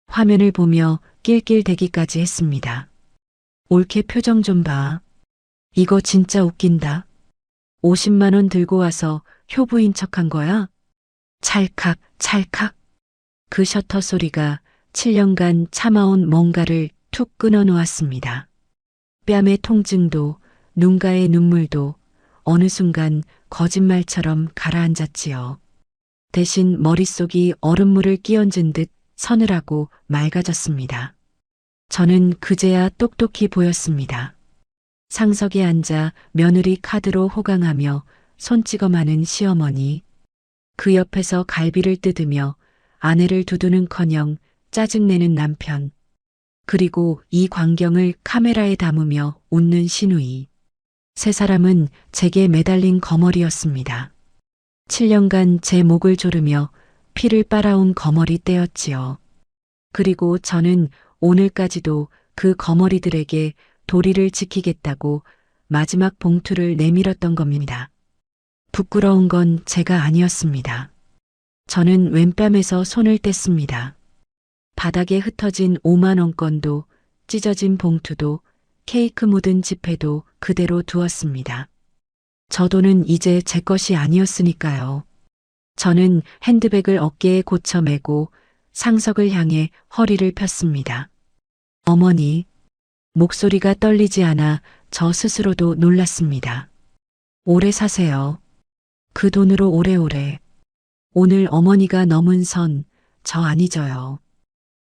화면을 보며 낄낄대기까지 했습니다. 올케 표정 좀 봐. 이거 진짜 웃긴다. 50만 원 들고 와서 효부인 척한 거야? 찰칵 찰칵. 그 셔터 소리가 7년간 참아온 뭔가를 툭 끊어 놓았습니다. 뺨의 통증도 눈가의 눈물도 어느 순간 거짓말처럼 가라앉았지요. 대신 머릿속이 얼음물을 끼얹은 듯 서늘하고 맑아졌습니다. 저는 그제야 똑똑히 보였습니다. 상석에 앉아 며느리 카드로 호강하며 손찌검하는 시어머니, 그 옆에서 갈비를 뜯으며 아내를 두두는커녕 짜증내는 남편, 그리고 이 광경을 카메라에 담으며 웃는 시누이. 세 사람은 제게 매달린 거머리였습니다. 7년간 제 목을 조르며 피를 빨아온 거머리 떼었지요. 그리고 저는 오늘까지도 그 거머리들에게 도리를 지키겠다고 마지막 봉투를 내밀었던 겁니다. 부끄러운 건 제가 아니었습니다. 저는 왼뺨에서 손을 뗐습니다. 바닥에 흩어진 5만 원권도 찢어진 봉투도 케이크 묻은 지폐도 그대로 두었습니다. 저 돈은 이제 제 것이 아니었으니까요. 저는 핸드백을 어깨에 고쳐 메고 상석을 향해 허리를 폈습니다. 어머니, 목소리가 떨리지 않아 저 스스로도 놀랐습니다. 오래 사세요. 그 돈으로 오래오래. 오늘 어머니가 넘은 선, 저 안 잊어요.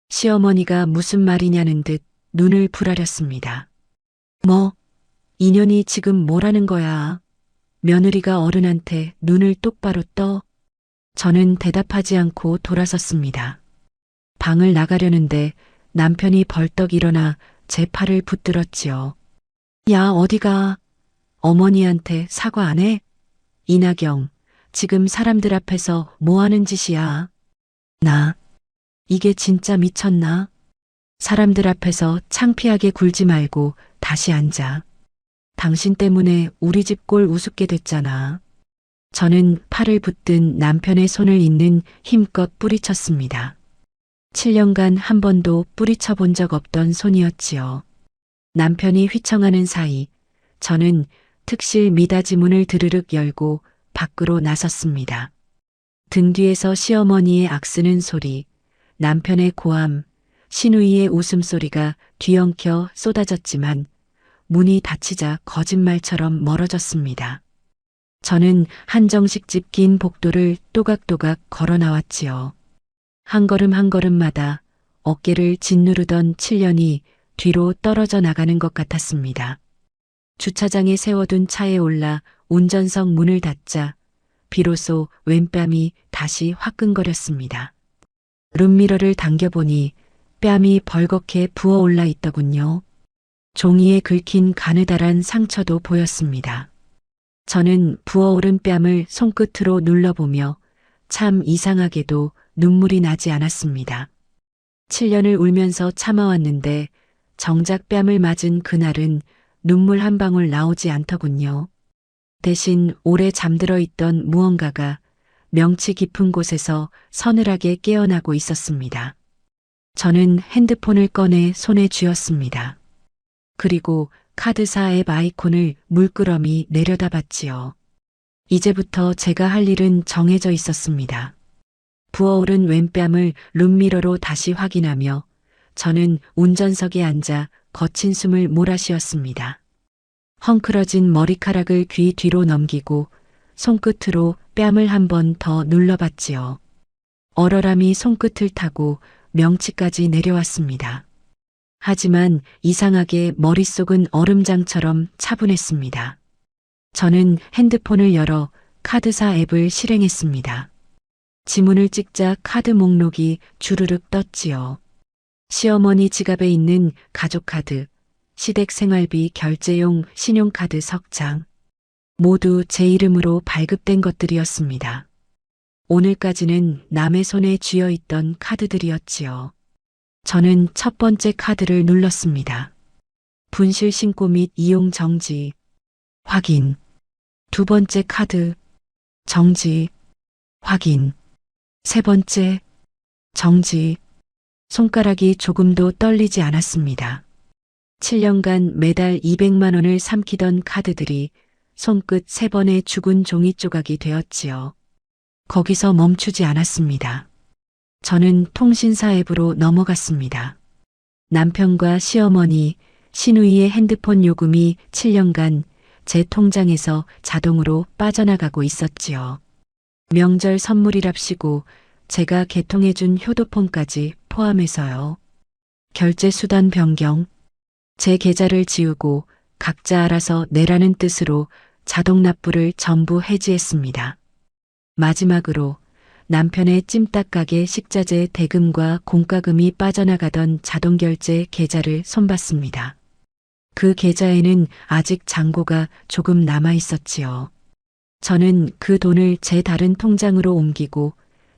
시어머니가 무슨 말이냐는 듯 눈을 부라렸습니다. 뭐, 인연이 지금 뭐라는 거야? 며느리가 어른한테 눈을 똑바로 떠. 저는 대답하지 않고 돌아섰습니다. 방을 나가려는데 남편이 벌떡 일어나 제 팔을 붙들었지요. 야, 어디가? 어머니한테 사과 안 해? 이나경, 지금 사람들 앞에서 뭐 하는 짓이야? 나, 이게 진짜 미쳤나? 사람들 앞에서 창피하게 굴지 말고 다시 앉아. 당신 때문에 우리 집 꼴 우습게 됐잖아. 저는 팔을 붙든 남편의 손을 잇는 힘껏 뿌리쳤습니다. 7년간 한 번도 뿌리쳐 본 적 없던 손이었지요. 남편이 휘청하는 사이 저는 특실 미닫이 문을 드르륵 열고 밖으로 나섰습니다. 등 뒤에서 시어머니의 악쓰는 소리, 남편의 고함, 시누이의 웃음소리가 뒤엉켜 쏟아졌지만 문이 닫히자 거짓말처럼 멀어졌습니다. 저는 한정식 집 긴 복도를 또각또각 걸어 나왔지요. 한 걸음 한 걸음마다 어깨를 짓누르던 7년이 뒤로 떨어져 나가는 것 같았습니다. 주차장에 세워둔 차에 올라 운전석 문을 닫자 비로소 왼뺨이 다시 화끈거렸습니다. 룸미러를 당겨보니 뺨이 벌겋게 부어올라 있더군요. 종이에 긁힌 가느다란 상처도 보였습니다. 저는 부어오른 뺨을 손끝으로 눌러보며 참 이상하게도 눈물이 나지 않았습니다. 7년을 울면서 참아왔는데 정작 뺨을 맞은 그날은 눈물 한 방울 나오지 않더군요. 대신 오래 잠들어 있던 무언가가 명치 깊은 곳에서 서늘하게 깨어나고 있었습니다. 저는 핸드폰을 꺼내 손에 쥐었습니다. 그리고 카드사 앱 아이콘을 물끄러미 내려다봤지요. 이제부터 제가 할 일은 정해져 있었습니다. 부어오른 왼뺨을 룸미러로 다시 확인하며 저는 운전석에 앉아 거친 숨을 몰아쉬었습니다. 헝클어진 머리카락을 귀 뒤로 넘기고 손끝으로 뺨을 한 번 더 눌러봤지요. 얼얼함이 손끝을 타고 명치까지 내려왔습니다. 하지만 이상하게 머릿속은 얼음장처럼 차분했습니다. 저는 핸드폰을 열어 카드사 앱을 실행했습니다. 지문을 찍자 카드 목록이 주르륵 떴지요. 시어머니 지갑에 있는 가족카드, 시댁 생활비 결제용 신용카드 석 장, 모두 제 이름으로 발급된 것들이었습니다. 오늘까지는 남의 손에 쥐어있던 카드들이었지요. 저는 첫 번째 카드를 눌렀습니다. 분실 신고 및 이용 정지, 확인. 두 번째 카드, 정지, 확인. 세 번째, 정지. 손가락이 조금도 떨리지 않았습니다. 7년간 매달 200만 원을 삼키던 카드들이 손끝 3번의 죽은 종이 조각이 되었지요. 거기서 멈추지 않았습니다. 저는 통신사 앱으로 넘어갔습니다. 남편과 시어머니, 시누이의 핸드폰 요금이 7년간 제 통장에서 자동으로 빠져나가고 있었지요. 명절 선물이랍시고 제가 개통해준 효도폰까지 포함해서요. 결제 수단 변경, 제 계좌를 지우고 각자 알아서 내라는 뜻으로 자동 납부를 전부 해지했습니다. 마지막으로 남편의 찜닭가게 식자재 대금과 공과금이 빠져나가던 자동결제 계좌를 손봤습니다. 그 계좌에는 아직 잔고가 조금 남아 있었지요. 저는 그 돈을 제 다른 통장으로 옮기고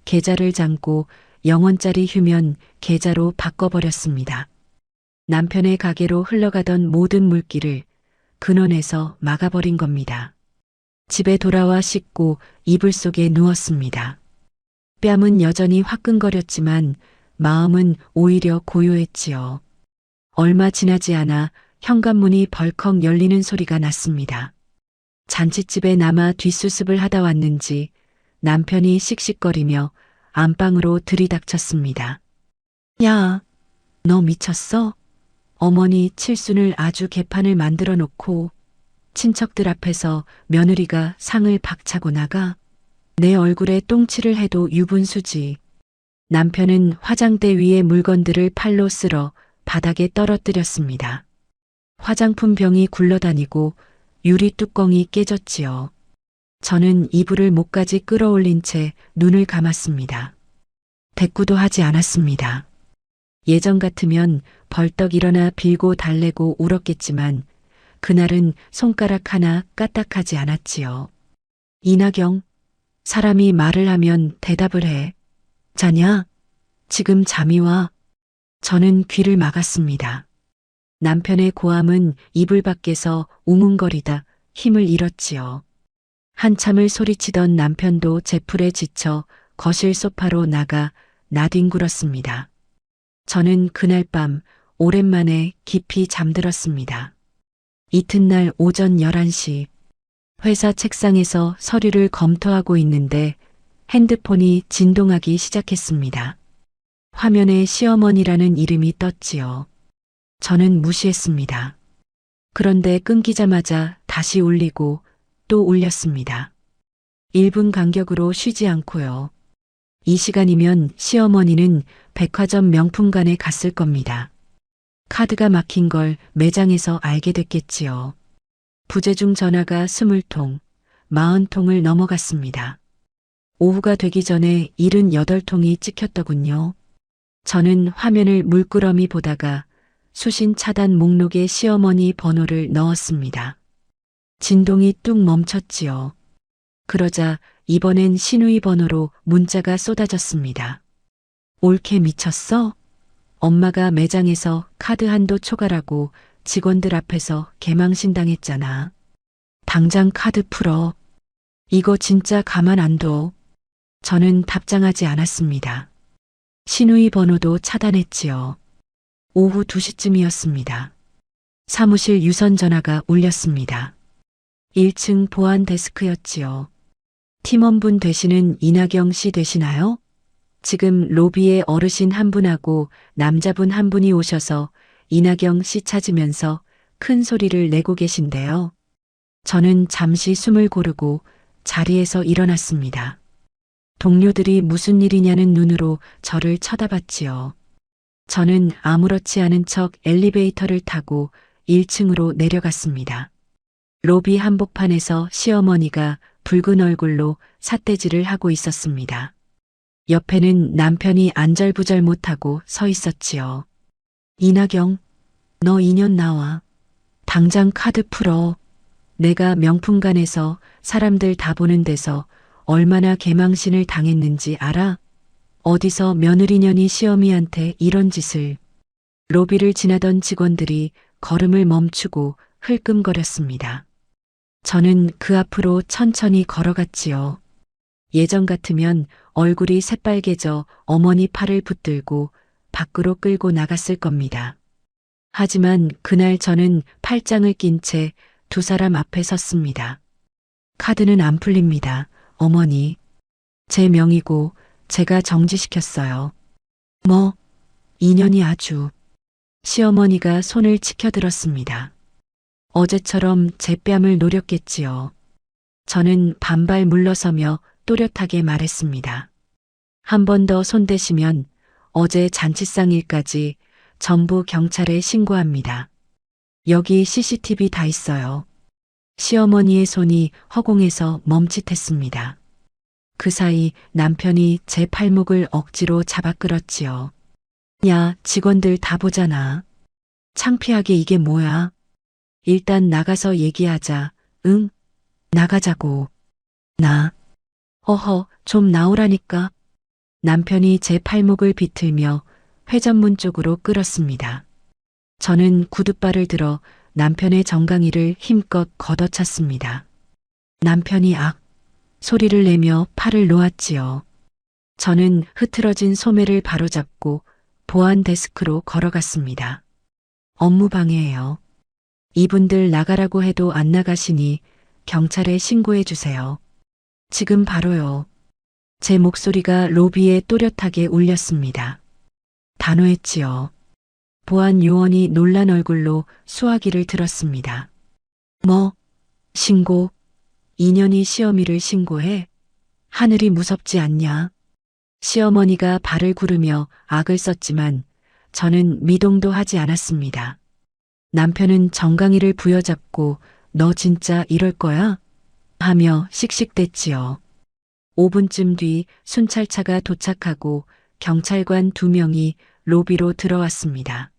계좌를 잠고 0원짜리 휴면 계좌로 바꿔버렸습니다. 남편의 가게로 흘러가던 모든 물기를 근원에서 막아버린 겁니다. 집에 돌아와 씻고 이불 속에 누웠습니다. 뺨은 여전히 화끈거렸지만 마음은 오히려 고요했지요. 얼마 지나지 않아 현관문이 벌컥 열리는 소리가 났습니다. 잔칫집에 남아 뒷수습을 하다 왔는지 남편이 씩씩거리며 안방으로 들이닥쳤습니다. 야, 너 미쳤어? 어머니 칠순을 아주 개판을 만들어 놓고 친척들 앞에서 며느리가 상을 박차고 나가? 내 얼굴에 똥칠을 해도 유분수지. 남편은 화장대 위의 물건들을 팔로 쓸어 바닥에 떨어뜨렸습니다. 화장품 병이 굴러다니고 유리 뚜껑이 깨졌지요. 저는 이불을 목까지 끌어올린 채 눈을 감았습니다. 대꾸도 하지 않았습니다. 예전 같으면 벌떡 일어나 빌고 달래고 울었겠지만 그날은 손가락 하나 까딱하지 않았지요. 이나경, 사람이 말을 하면 대답을 해. 자냐? 지금 잠이 와. 저는 귀를 막았습니다. 남편의 고함은 이불 밖에서 웅웅거리다 힘을 잃었지요. 한참을 소리치던 남편도 제풀에 지쳐 거실 소파로 나가 나뒹굴었습니다. 저는 그날 밤 오랜만에 깊이 잠들었습니다. 이튿날 오전 11시 회사 책상에서 서류를 검토하고 있는데 핸드폰이 진동하기 시작했습니다. 화면에 시어머니라는 이름이 떴지요. 저는 무시했습니다. 그런데 끊기자마자 다시 울리고 또 울렸습니다. 1분 간격으로 쉬지 않고요. 이 시간이면 시어머니는 백화점 명품관에 갔을 겁니다. 카드가 막힌 걸 매장에서 알게 됐겠지요. 부재중 전화가 20통, 40통을 넘어갔습니다. 오후가 되기 전에 78통이 찍혔더군요. 저는 화면을 물끄러미 보다가 수신 차단 목록에 시어머니 번호를 넣었습니다. 진동이 뚝 멈췄지요. 그러자 이번엔 시누이 번호로 문자가 쏟아졌습니다. 올케 미쳤어? 엄마가 매장에서 카드 한도 초과라고 직원들 앞에서 개망신당했잖아. 당장 카드 풀어. 이거 진짜 가만 안 둬. 저는 답장하지 않았습니다. 시누이 번호도 차단했지요. 오후 2시쯤이었습니다. 사무실 유선 전화가 울렸습니다. 1층 보안 데스크였지요. 팀원분 되시는 이나경 씨 되시나요? 지금 로비에 어르신 한 분하고 남자분 한 분이 오셔서 이나경 씨 찾으면서 큰 소리를 내고 계신데요. 저는 잠시 숨을 고르고 자리에서 일어났습니다. 동료들이 무슨 일이냐는 눈으로 저를 쳐다봤지요. 저는 아무렇지 않은 척 엘리베이터를 타고 1층으로 내려갔습니다. 로비 한복판에서 시어머니가 붉은 얼굴로 삿대질을 하고 있었습니다. 옆에는 남편이 안절부절 못하고 서 있었지요. 이나경, 너 2년 나와. 당장 카드 풀어. 내가 명품관에서 사람들 다 보는 데서 얼마나 개망신을 당했는지 알아? 어디서 며느리년이 시어미한테 이런 짓을. 로비를 지나던 직원들이 걸음을 멈추고 흘끔거렸습니다. 저는 그 앞으로 천천히 걸어갔지요. 예전 같으면 얼굴이 새빨개져 어머니 팔을 붙들고 밖으로 끌고 나갔을 겁니다. 하지만 그날 저는 팔짱을 낀 채 두 사람 앞에 섰습니다. 카드는 안 풀립니다, 어머니. 제 명의고 제가 정지시켰어요. 뭐, 인연이 아주. 시어머니가 손을 치켜들었습니다. 어제처럼 제 뺨을 노렸겠지요. 저는 반발 물러서며 또렷하게 말했습니다. 한 번 더 손대시면 어제 잔치상 일까지 전부 경찰에 신고합니다. 여기 CCTV 다 있어요. 시어머니의 손이 허공에서 멈칫했습니다. 그 사이 남편이 제 팔목을 억지로 잡아 끌었지요. 야, 직원들 다 보잖아. 창피하게 이게 뭐야? 일단 나가서 얘기하자. 응? 나가자고. 어허, 좀 나오라니까. 남편이 제 팔목을 비틀며 회전문 쪽으로 끌었습니다. 저는 구둣발을 들어 남편의 정강이를 힘껏 걷어찼습니다. 남편이 악 소리를 내며 팔을 놓았지요. 저는 흐트러진 소매를 바로잡고 보안 데스크로 걸어갔습니다. 업무 방해예요. 이분들 나가라고 해도 안 나가시니 경찰에 신고해 주세요. 지금 바로요. 제 목소리가 로비에 또렷하게 울렸습니다. 단호했지요. 보안 요원이 놀란 얼굴로 수화기를 들었습니다. 뭐, 신고? 인연이 시어미를 신고해? 하늘이 무섭지 않냐? 시어머니가 발을 구르며 악을 썼지만 저는 미동도 하지 않았습니다. 남편은 정강이를 부여잡고 너 진짜 이럴 거야? 하며 씩씩댔지요. 5분쯤 뒤 순찰차가 도착하고 경찰관 2명이 로비로 들어왔습니다.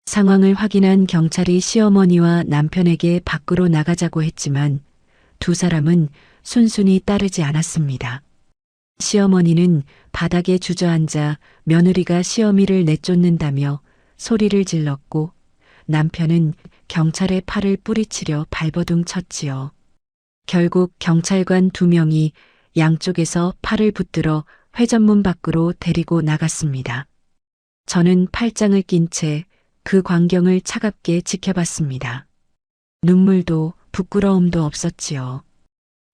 상황을 확인한 경찰이 시어머니와 남편에게 밖으로 나가자고 했지만 두 사람은 순순히 따르지 않았습니다. 시어머니는 바닥에 주저앉아 며느리가 시어미를 내쫓는다며 소리를 질렀고 남편은 경찰의 팔을 뿌리치려 발버둥 쳤지요. 결국 경찰관 2명이 양쪽에서 팔을 붙들어 회전문 밖으로 데리고 나갔습니다. 저는 팔짱을 낀 채 그 광경을 차갑게 지켜봤습니다. 눈물도 부끄러움도 없었지요.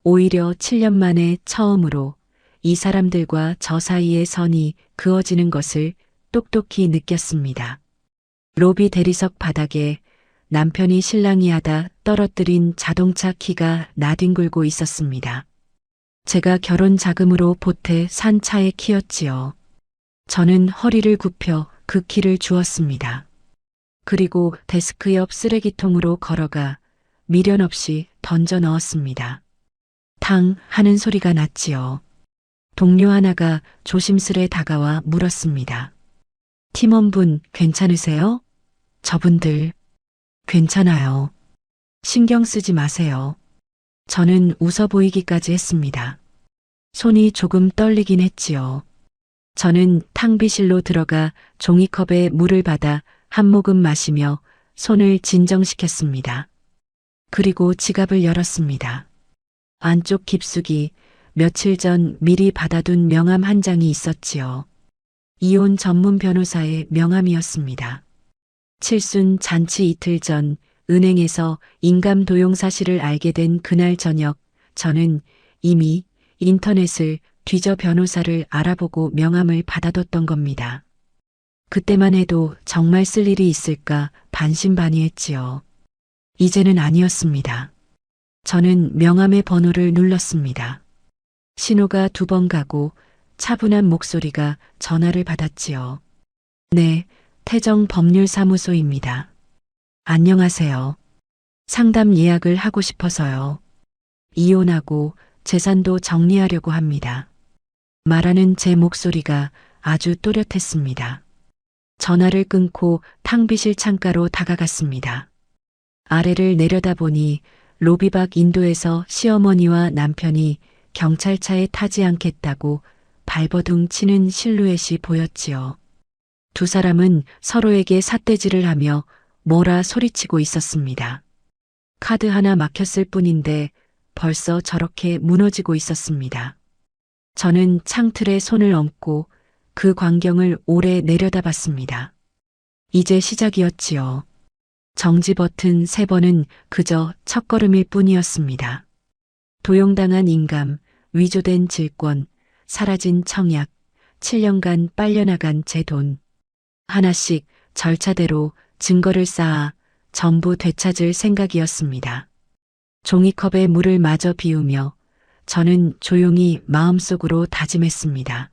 오히려 7년 만에 처음으로 이 사람들과 저 사이의 선이 그어지는 것을 똑똑히 느꼈습니다. 로비 대리석 바닥에 남편이 실랑이 하다 떨어뜨린 자동차 키가 나뒹굴고 있었습니다. 제가 결혼 자금으로 보태 산 차의 키였지요. 저는 허리를 굽혀 그 키를 주었습니다. 그리고 데스크 옆 쓰레기통으로 걸어가 미련 없이 던져 넣었습니다. 탕 하는 소리가 났지요. 동료 하나가 조심스레 다가와 물었습니다. 팀원분 괜찮으세요? 저분들 괜찮아요. 신경 쓰지 마세요. 저는 웃어 보이기까지 했습니다. 손이 조금 떨리긴 했지요. 저는 탕비실로 들어가 종이컵에 물을 받아 한 모금 마시며 손을 진정시켰습니다. 그리고 지갑을 열었습니다. 안쪽 깊숙이 며칠 전 미리 받아둔 명함 한 장이 있었지요. 이혼 전문 변호사의 명함이었습니다. 칠순 잔치 이틀 전 은행에서 인감 도용 사실을 알게 된 그날 저녁 저는 이미 인터넷을 뒤져 변호사를 알아보고 명함을 받아뒀던 겁니다. 그때만 해도 정말 쓸 일이 있을까 반신반의했지요. 이제는 아니었습니다. 저는 명함의 번호를 눌렀습니다. 신호가 2번 가고 차분한 목소리가 전화를 받았지요. 네, 태정 법률사무소입니다. 안녕하세요. 상담 예약을 하고 싶어서요. 이혼하고 재산도 정리하려고 합니다. 말하는 제 목소리가 아주 또렷했습니다. 전화를 끊고 탕비실 창가로 다가갔습니다. 아래를 내려다보니 로비 밖 인도에서 시어머니와 남편이 경찰차에 타지 않겠다고 발버둥 치는 실루엣이 보였지요. 두 사람은 서로에게 삿대질을 하며 뭐라 소리치고 있었습니다. 카드 하나 막혔을 뿐인데 벌써 저렇게 무너지고 있었습니다. 저는 창틀에 손을 얹고 그 광경을 오래 내려다봤습니다. 이제 시작이었지요. 정지 버튼 3번은 그저 첫걸음일 뿐이었습니다. 도용당한 인감, 위조된 질권, 사라진 청약, 7년간 빨려나간 제 돈. 하나씩 절차대로 증거를 쌓아 전부 되찾을 생각이었습니다. 종이컵에 물을 마저 비우며 저는 조용히 마음속으로 다짐했습니다.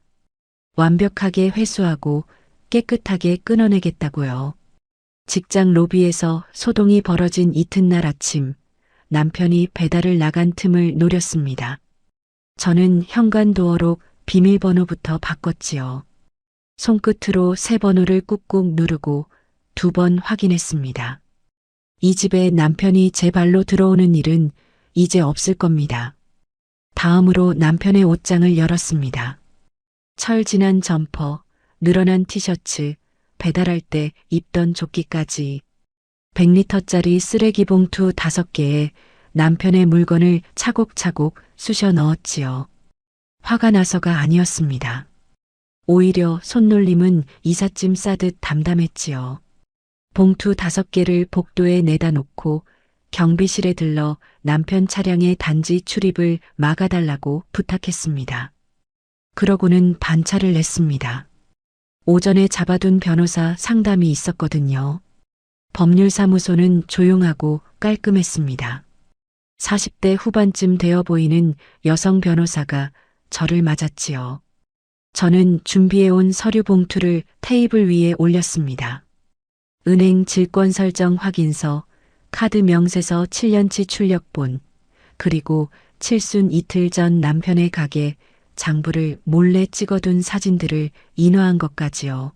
완벽하게 회수하고 깨끗하게 끊어내겠다고요. 직장 로비에서 소동이 벌어진 이튿날 아침, 남편이 배달을 나간 틈을 노렸습니다. 저는 현관도어록 비밀번호부터 바꿨지요. 손끝으로 새 번호를 꾹꾹 누르고 2번 확인했습니다. 이 집에 남편이 제 발로 들어오는 일은 이제 없을 겁니다. 다음으로 남편의 옷장을 열었습니다. 철 지난 점퍼, 늘어난 티셔츠, 배달할 때 입던 조끼까지 100리터짜리 쓰레기 봉투 5개에 남편의 물건을 차곡차곡 쑤셔 넣었지요. 화가 나서가 아니었습니다. 오히려 손놀림은 이삿짐 싸듯 담담했지요. 봉투 5개를 복도에 내다 놓고 경비실에 들러 남편 차량의 단지 출입을 막아달라고 부탁했습니다. 그러고는 반차를 냈습니다. 오전에 잡아둔 변호사 상담이 있었거든요. 법률사무소는 조용하고 깔끔했습니다. 40대 후반쯤 되어 보이는 여성 변호사가 저를 맞았지요. 저는 준비해온 서류 봉투를 테이블 위에 올렸습니다. 은행 질권 설정 확인서, 카드 명세서 7년치 출력본, 그리고 칠순 이틀 전 남편의 가게 장부를 몰래 찍어둔 사진들을 인화한 것까지요.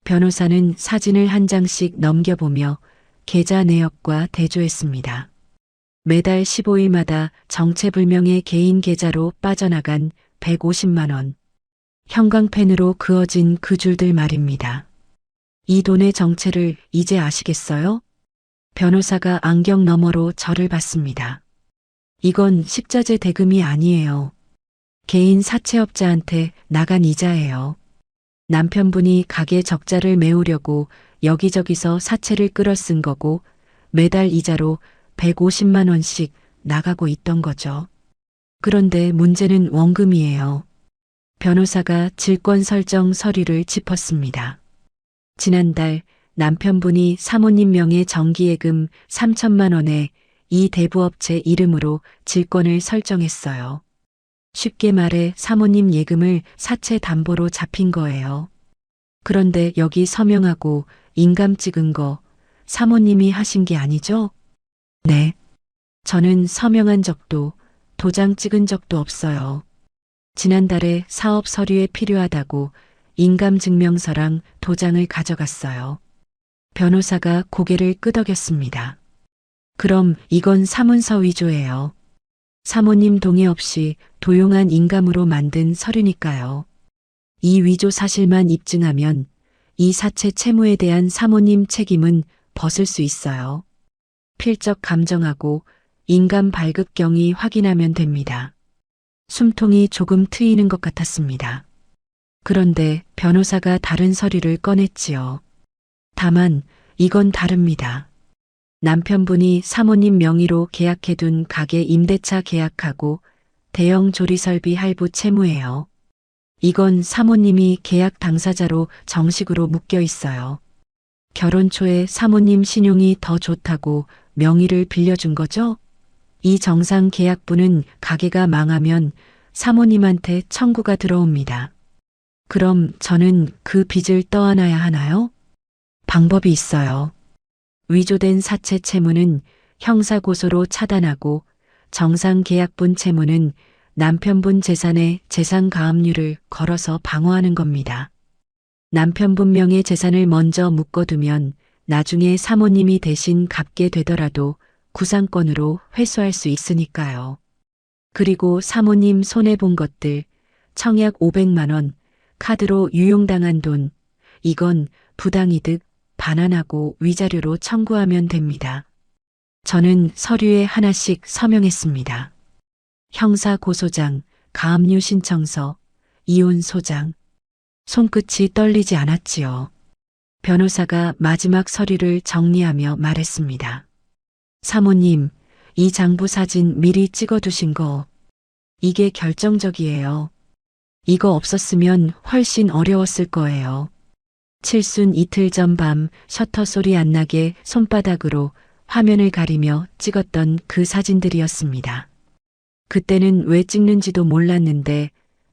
변호사는 사진을 한 장씩 넘겨보며 계좌 내역과 대조했습니다. 매달 15일마다 정체불명의 개인 계좌로 빠져나간 150만 원. 형광펜으로 그어진 그 줄들 말입니다. 이 돈의 정체를 이제 아시겠어요? 변호사가 안경 너머로 저를 봤습니다. 이건 식자재 대금이 아니에요. 개인 사채업자한테 나간 이자예요. 남편분이 가게 적자를 메우려고 여기저기서 사채를 끌어 쓴 거고 매달 이자로 150만 원씩 나가고 있던 거죠. 그런데 문제는 원금이에요. 변호사가 질권 설정 서류를 짚었습니다. 지난달 남편분이 사모님 명의 정기예금 3천만 원에 이 대부업체 이름으로 질권을 설정했어요. 쉽게 말해 사모님 예금을 사채 담보로 잡힌 거예요. 그런데 여기 서명하고 인감 찍은 거 사모님이 하신 게 아니죠? 네. 저는 서명한 적도 도장 찍은 적도 없어요. 지난달에 사업 서류에 필요하다고 인감증명서랑 도장을 가져갔어요. 변호사가 고개를 끄덕였습니다. 그럼 이건 사문서 위조예요. 사모님 동의 없이 도용한 인감으로 만든 서류니까요. 이 위조 사실만 입증하면 이 사채 채무에 대한 사모님 책임은 벗을 수 있어요. 필적 감정하고 인감 발급 경위 확인하면 됩니다. 숨통이 조금 트이는 것 같았습니다. 그런데 변호사가 다른 서류를 꺼냈지요. 다만 이건 다릅니다. 남편분이 사모님 명의로 계약해둔 가게 임대차 계약하고 대형 조리설비 할부 채무예요. 이건 사모님이 계약 당사자로 정식으로 묶여 있어요. 결혼 초에 사모님 신용이 더 좋다고 명의를 빌려준 거죠? 이 정상 계약분은 가게가 망하면 사모님한테 청구가 들어옵니다. 그럼 저는 그 빚을 떠안아야 하나요? 방법이 있어요. 위조된 사채 채무는 형사고소로 차단하고 정상 계약분 채무는 남편분 재산에 재산가압류를 걸어서 방어하는 겁니다. 남편분 명의 재산을 먼저 묶어두면 나중에 사모님이 대신 갚게 되더라도 구상권으로 회수할 수 있으니까요. 그리고 사모님 손해본 것들, 청약 500만 원, 카드로 유용당한 돈, 이건 부당이득 반환하고 위자료로 청구하면 됩니다. 저는 서류에 하나씩 서명했습니다. 형사고소장, 가압류 신청서, 이혼 소장. 손끝이 떨리지 않았지요. 변호사가 마지막 서류를 정리하며 말했습니다. 사모님, 이 장부 사진 미리 찍어두신 거. 이게 결정적이에요. 이거 없었으면 훨씬 어려웠을 거예요. 칠순 이틀 전 밤 셔터 소리 안 나게 손바닥으로 화면을 가리며 찍었던 그 사진들이었습니다. 그때는 왜 찍는지도 몰랐는데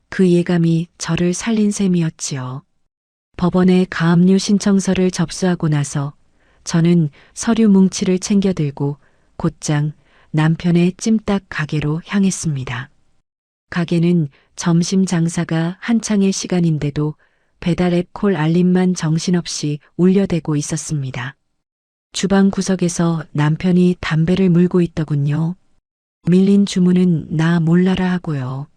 그 예감이 저를 살린 셈이었지요. 법원에 가압류 신청서를 접수하고 나서 저는 서류 뭉치를 챙겨 들고 곧장 남편의 찜닭 가게로 향했습니다. 가게는 점심 장사가 한창의 시간인데도 배달앱 콜 알림만 정신없이 울려대고 있었습니다. 주방 구석에서 남편이 담배를 물고 있더군요. 밀린 주문은 나 몰라라 하고요.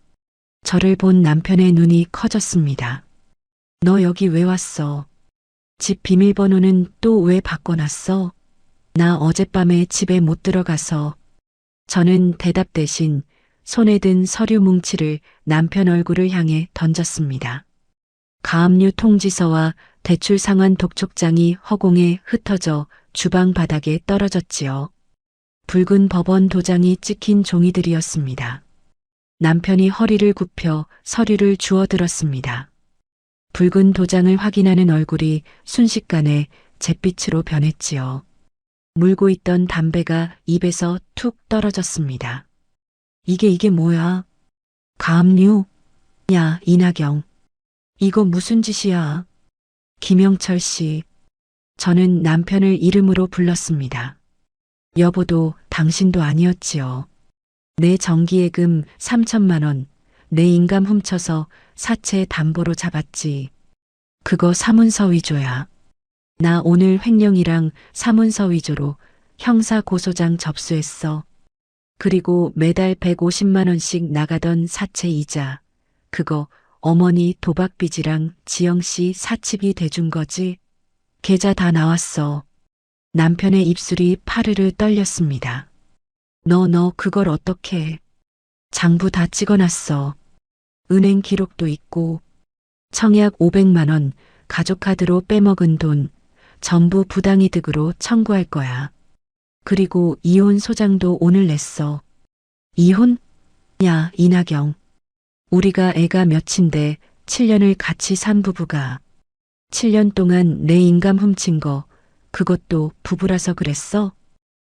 저를 본 남편의 눈이 커졌습니다. 너 여기 왜 왔어? 집 비밀번호는 또 왜 바꿔놨어? 나 어젯밤에 집에 못 들어가서. 저는 대답 대신 손에 든 서류 뭉치를 남편 얼굴을 향해 던졌습니다. 가압류 통지서와 대출 상환 독촉장이 허공에 흩어져 주방 바닥에 떨어졌지요. 붉은 법원 도장이 찍힌 종이들이었습니다. 남편이 허리를 굽혀 서류를 주워들었습니다. 붉은 도장을 확인하는 얼굴이 순식간에 잿빛으로 변했지요. 물고 있던 담배가 입에서 툭 떨어졌습니다. 이게 뭐야? 가압류? 야, 이나경. 이거 무슨 짓이야? 김영철 씨. 저는 남편을 이름으로 불렀습니다. 여보도 당신도 아니었지요. 내 정기예금 3천만 원, 내 인감 훔쳐서 사채 담보로 잡았지. 그거 사문서 위조야. 나 오늘 횡령이랑 사문서 위조로 형사 고소장 접수했어. 그리고 매달 150만 원씩 나가던 사채 이자. 그거 어머니 도박빚이랑 지영씨 사치비 대준 거지. 계좌 다 나왔어. 남편의 입술이 파르르 떨렸습니다. 너 그걸 어떻게? 장부 다 찍어놨어. 은행 기록도 있고. 청약 500만 원, 가족카드로 빼먹은 돈, 전부 부당이득으로 청구할 거야. 그리고 이혼 소장도 오늘 냈어. 이혼? 야, 이나경. 우리가 애가 몇인데 7년을 같이 산 부부가 7년 동안 내 인감 훔친 거 그것도 부부라서 그랬어?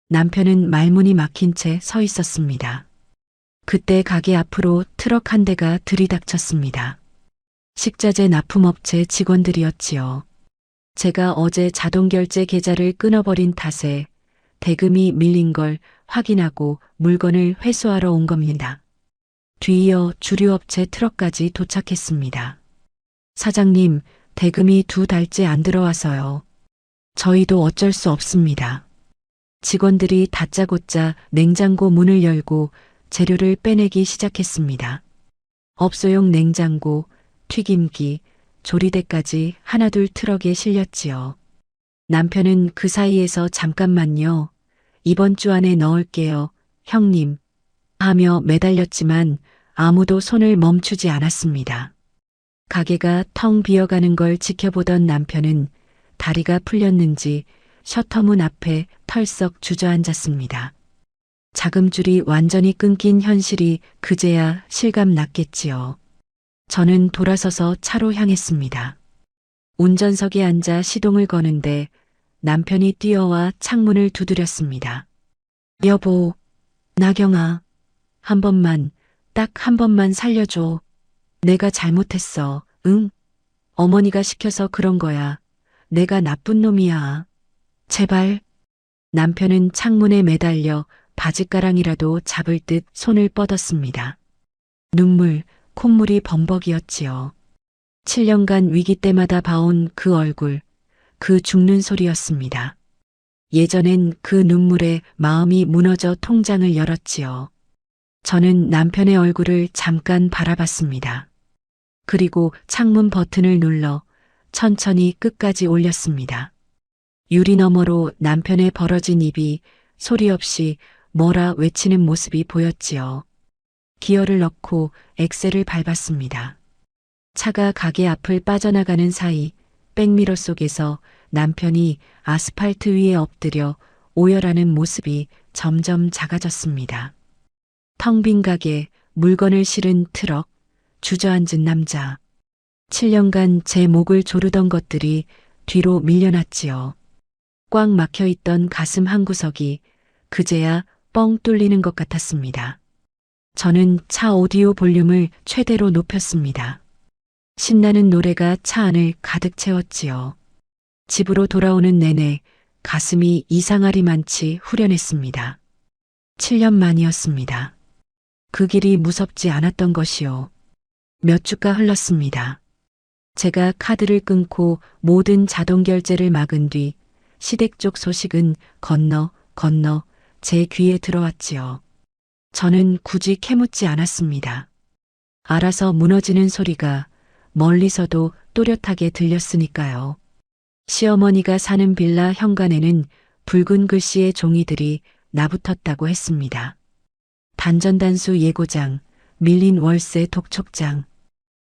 남편은 말문이 막힌 채 서 있었습니다. 그때 가게 앞으로 트럭 한 대가 들이닥쳤습니다. 식자재 납품업체 직원들이었지요. 제가 어제 자동결제 계좌를 끊어버린 탓에 대금이 밀린 걸 확인하고 물건을 회수하러 온 겁니다. 뒤이어 주류업체 트럭까지 도착했습니다. 사장님, 대금이 2달째 안 들어와서요. 저희도 어쩔 수 없습니다. 직원들이 다짜고짜 냉장고 문을 열고 재료를 빼내기 시작했습니다. 업소용 냉장고, 튀김기, 조리대까지 하나둘 트럭에 실렸지요. 남편은 그 사이에서 잠깐만요. 이번 주 안에 넣을게요. 형님. 하며 매달렸지만 아무도 손을 멈추지 않았습니다. 가게가 텅 비어가는 걸 지켜보던 남편은 다리가 풀렸는지 셔터문 앞에 털썩 주저앉았습니다. 자금줄이 완전히 끊긴 현실이 그제야 실감 났겠지요. 저는 돌아서서 차로 향했습니다. 운전석에 앉아 시동을 거는데 남편이 뛰어와 창문을 두드렸습니다. 여보, 나경아, 한 번만, 딱 한 번만 살려줘. 내가 잘못했어, 응? 어머니가 시켜서 그런 거야. 내가 나쁜 놈이야. 제발. 남편은 창문에 매달려 바짓가랑이라도 잡을 듯 손을 뻗었습니다. 눈물, 콧물이 범벅이었지요. 7년간 위기 때마다 봐온 그 얼굴, 그 죽는 소리였습니다. 예전엔 그 눈물에 마음이 무너져 통장을 열었지요. 저는 남편의 얼굴을 잠깐 바라봤습니다. 그리고 창문 버튼을 눌러 천천히 끝까지 올렸습니다. 유리 너머로 남편의 벌어진 입이 소리 없이 뭐라 외치는 모습이 보였지요. 기어를 넣고 엑셀을 밟았습니다. 차가 가게 앞을 빠져나가는 사이 백미러 속에서 남편이 아스팔트 위에 엎드려 오열하는 모습이 점점 작아졌습니다. 텅 빈 가게, 물건을 실은 트럭, 주저앉은 남자. 7년간 제 목을 조르던 것들이 뒤로 밀려났지요. 꽉 막혀 있던 가슴 한구석이 그제야 뻥 뚫리는 것 같았습니다. 저는 차 오디오 볼륨을 최대로 높였습니다. 신나는 노래가 차 안을 가득 채웠지요. 집으로 돌아오는 내내 가슴이 이상하리만치 후련했습니다. 7년 만이었습니다. 그 길이 무섭지 않았던 것이요. 몇 주가 흘렀습니다. 제가 카드를 끊고 모든 자동 결제를 막은 뒤 시댁 쪽 소식은 건너 제 귀에 들어왔지요. 저는 굳이 캐묻지 않았습니다. 알아서 무너지는 소리가 멀리서도 또렷하게 들렸으니까요. 시어머니가 사는 빌라 현관에는 붉은 글씨의 종이들이 나붙었다고 했습니다. 단전단수 예고장, 밀린 월세 독촉장.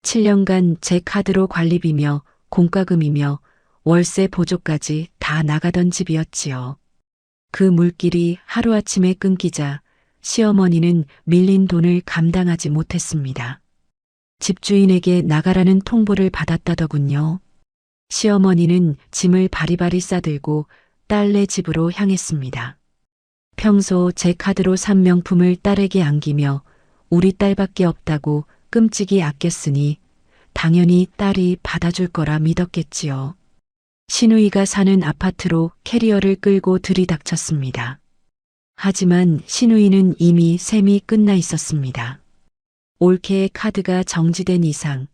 7년간 제 카드로 관리비며 공과금이며 월세 보조까지 다 나가던 집이었지요. 그 물길이 하루아침에 끊기자 시어머니는 밀린 돈을 감당하지 못했습니다. 집주인에게 나가라는 통보를 받았다더군요. 시어머니는 짐을 바리바리 싸들고 딸네 집으로 향했습니다. 평소 제 카드로 산 명품을 딸에게 안기며 우리 딸밖에 없다고 끔찍이 아꼈으니 당연히 딸이 받아줄 거라 믿었겠지요. 신우이가 사는 아파트로 캐리어를 끌고 들이닥쳤습니다. 하지만 신우이는 이미 셈이 끝나 있었습니다. 올케의 카드가 정지된 이상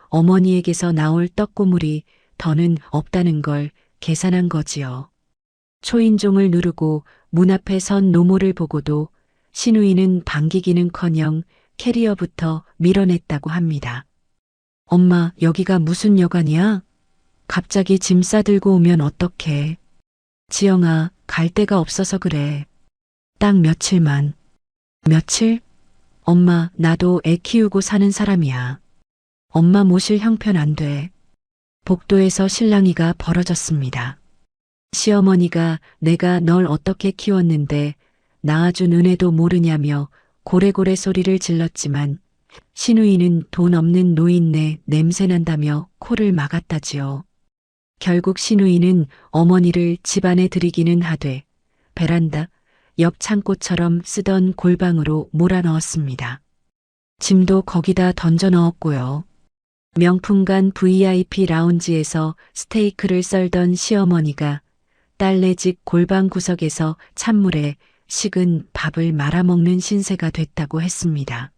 어머니에게서 나올 떡고물이 더는 없다는 걸 계산한 거지요. 초인종을 누르고 문 앞에 선 노모를 보고도 신우이는 반기기는커녕 캐리어부터 밀어냈다고 합니다. 엄마, 여기가 무슨 여관이야? 갑자기 짐 싸들고 오면 어떡해? 지영아, 갈 데가 없어서 그래. 딱 며칠만. 며칠? 엄마, 나도 애 키우고 사는 사람이야. 엄마 모실 형편 안 돼. 복도에서 실랑이가 벌어졌습니다. 시어머니가 내가 널 어떻게 키웠는데 낳아준 은혜도 모르냐며 고래고래 소리를 질렀지만 신우이는 돈 없는 노인네 냄새난다며 코를 막았다지요. 결국 신우이는 어머니를 집안에 들이기는 하되 베란다, 옆 창고처럼 쓰던 골방으로 몰아넣었습니다. 짐도 거기다 던져 넣었고요. 명품관 VIP 라운지에서 스테이크를 썰던 시어머니가 딸네 집 골방 구석에서 찬물에 식은 밥을 말아먹는 신세가 됐다고 했습니다.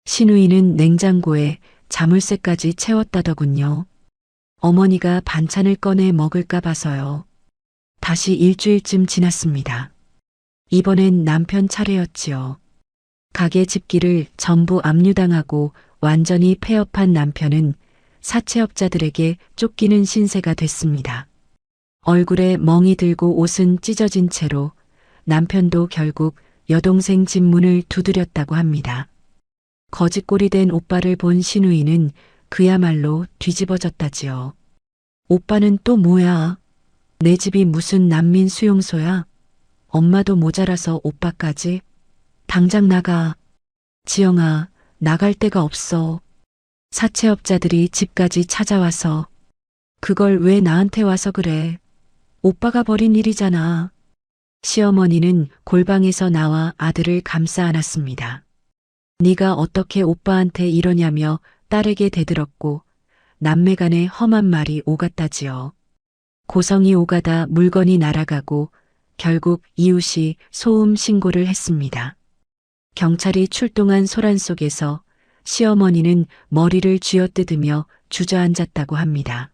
신우이는 냉장고에 자물쇠까지 채웠다더군요. 어머니가 반찬을 꺼내 먹을까 봐서요. 다시 일주일쯤 지났습니다. 이번엔 남편 차례였지요. 가게 집기를 전부 압류당하고 완전히 폐업한 남편은 사채업자들에게 쫓기는 신세가 됐습니다. 얼굴에 멍이 들고 옷은 찢어진 채로 남편도 결국 여동생 집 문을 두드렸다고 합니다. 거지꼴이 된 오빠를 본 신우이는 그야말로 뒤집어졌다지요. 오빠는 또 뭐야? 내 집이 무슨 난민 수용소야? 엄마도 모자라서 오빠까지? 당장 나가. 지영아, 나갈 데가 없어. 사채업자들이 집까지 찾아와서. 그걸 왜 나한테 와서 그래? 오빠가 벌인 일이잖아. 시어머니는 골방에서 나와 아들을 감싸 안았습니다. 네가 어떻게 오빠한테 이러냐며 딸에게 대들었고 남매간의 험한 말이 오갔다지요. 고성이 오가다 물건이 날아가고 결국 이웃이 소음 신고를 했습니다. 경찰이 출동한 소란 속에서 시어머니는 머리를 쥐어뜯으며 주저앉았다고 합니다.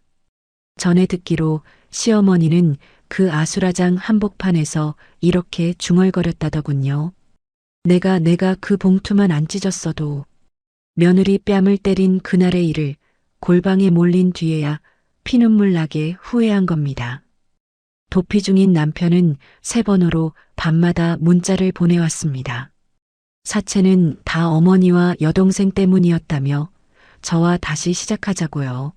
전에 듣기로 시어머니는 그 아수라장 한복판에서 이렇게 중얼거렸다더군요. 내가 그 봉투만 안 찢었어도 며느리 뺨을 때린 그날의 일을 골방에 몰린 뒤에야 피눈물 나게 후회한 겁니다. 도피 중인 남편은 새 번호로 밤마다 문자를 보내왔습니다. 사채는 다 어머니와 여동생 때문이었다며 저와 다시 시작하자고요.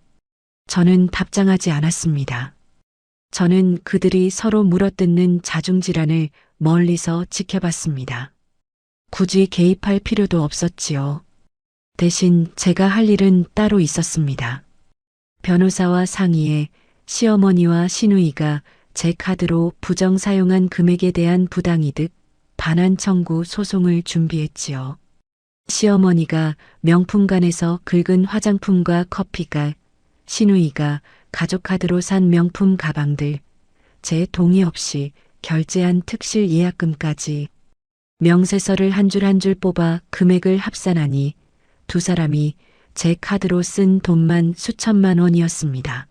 저는 답장하지 않았습니다. 저는 그들이 서로 물어뜯는 자중질환을 멀리서 지켜봤습니다. 굳이 개입할 필요도 없었지요. 대신 제가 할 일은 따로 있었습니다. 변호사와 상의해 시어머니와 시누이가 제 카드로 부정 사용한 금액에 대한 부당이득, 반환 청구 소송을 준비했지요. 시어머니가 명품관에서 긁은 화장품과 커피가, 시누이가 가족카드로 산 명품 가방들, 제 동의 없이 결제한 특실 예약금까지 명세서를 한 줄 한 줄 뽑아 금액을 합산하니 두 사람이 제 카드로 쓴 돈만 수천만 원이었습니다.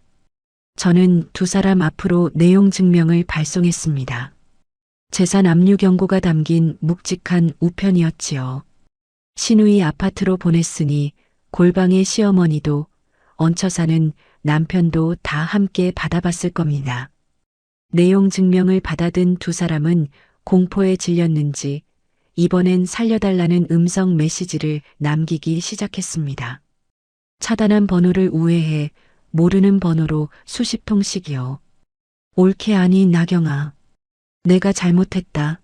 저는 두 사람 앞으로 내용 증명을 발송했습니다. 재산 압류 경고가 담긴 묵직한 우편이었지요. 시누이 아파트로 보냈으니 골방의 시어머니도 얹혀 사는 남편도 다 함께 받아봤을 겁니다. 내용 증명을 받아든 두 사람은 공포에 질렸는지 이번엔 살려달라는 음성 메시지를 남기기 시작했습니다. 차단한 번호를 우회해 모르는 번호로 수십 통씩이요. 옳게 아니 나경아. 내가 잘못했다.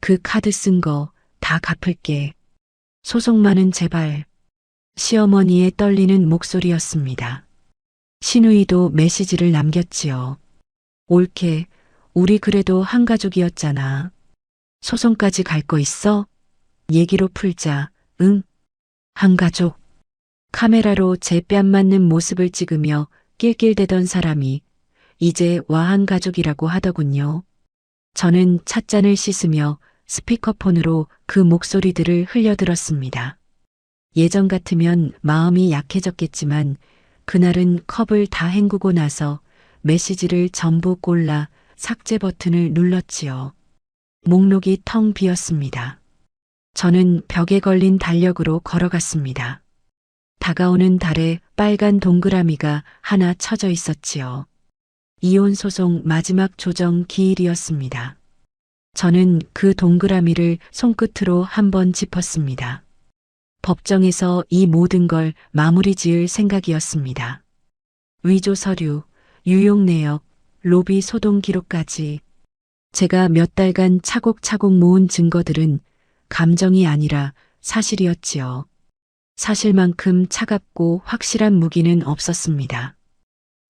그 카드 쓴 거 다 갚을게. 소송만은 제발. 시어머니의 떨리는 목소리였습니다. 시누이도 메시지를 남겼지요. 옳게, 우리 그래도 한 가족이었잖아. 소송까지 갈 거 있어? 얘기로 풀자. 응. 한 가족. 카메라로 제 뺨 맞는 모습을 찍으며 낄낄대던 사람이 이제 와한 가족이라고 하더군요. 저는 찻잔을 씻으며 스피커폰으로 그 목소리들을 흘려들었습니다. 예전 같으면 마음이 약해졌겠지만 그날은 컵을 다 헹구고 나서 메시지를 전부 골라 삭제 버튼을 눌렀지요. 목록이 텅 비었습니다. 저는 벽에 걸린 달력으로 걸어갔습니다. 다가오는 달에 빨간 동그라미가 하나 쳐져 있었지요. 이혼 소송 마지막 조정 기일이었습니다. 저는 그 동그라미를 손끝으로 한번 짚었습니다. 법정에서 이 모든 걸 마무리 지을 생각이었습니다. 위조 서류, 유용 내역, 로비 소동 기록까지 제가 몇 달간 차곡차곡 모은 증거들은 감정이 아니라 사실이었지요. 사실만큼 차갑고 확실한 무기는 없었습니다.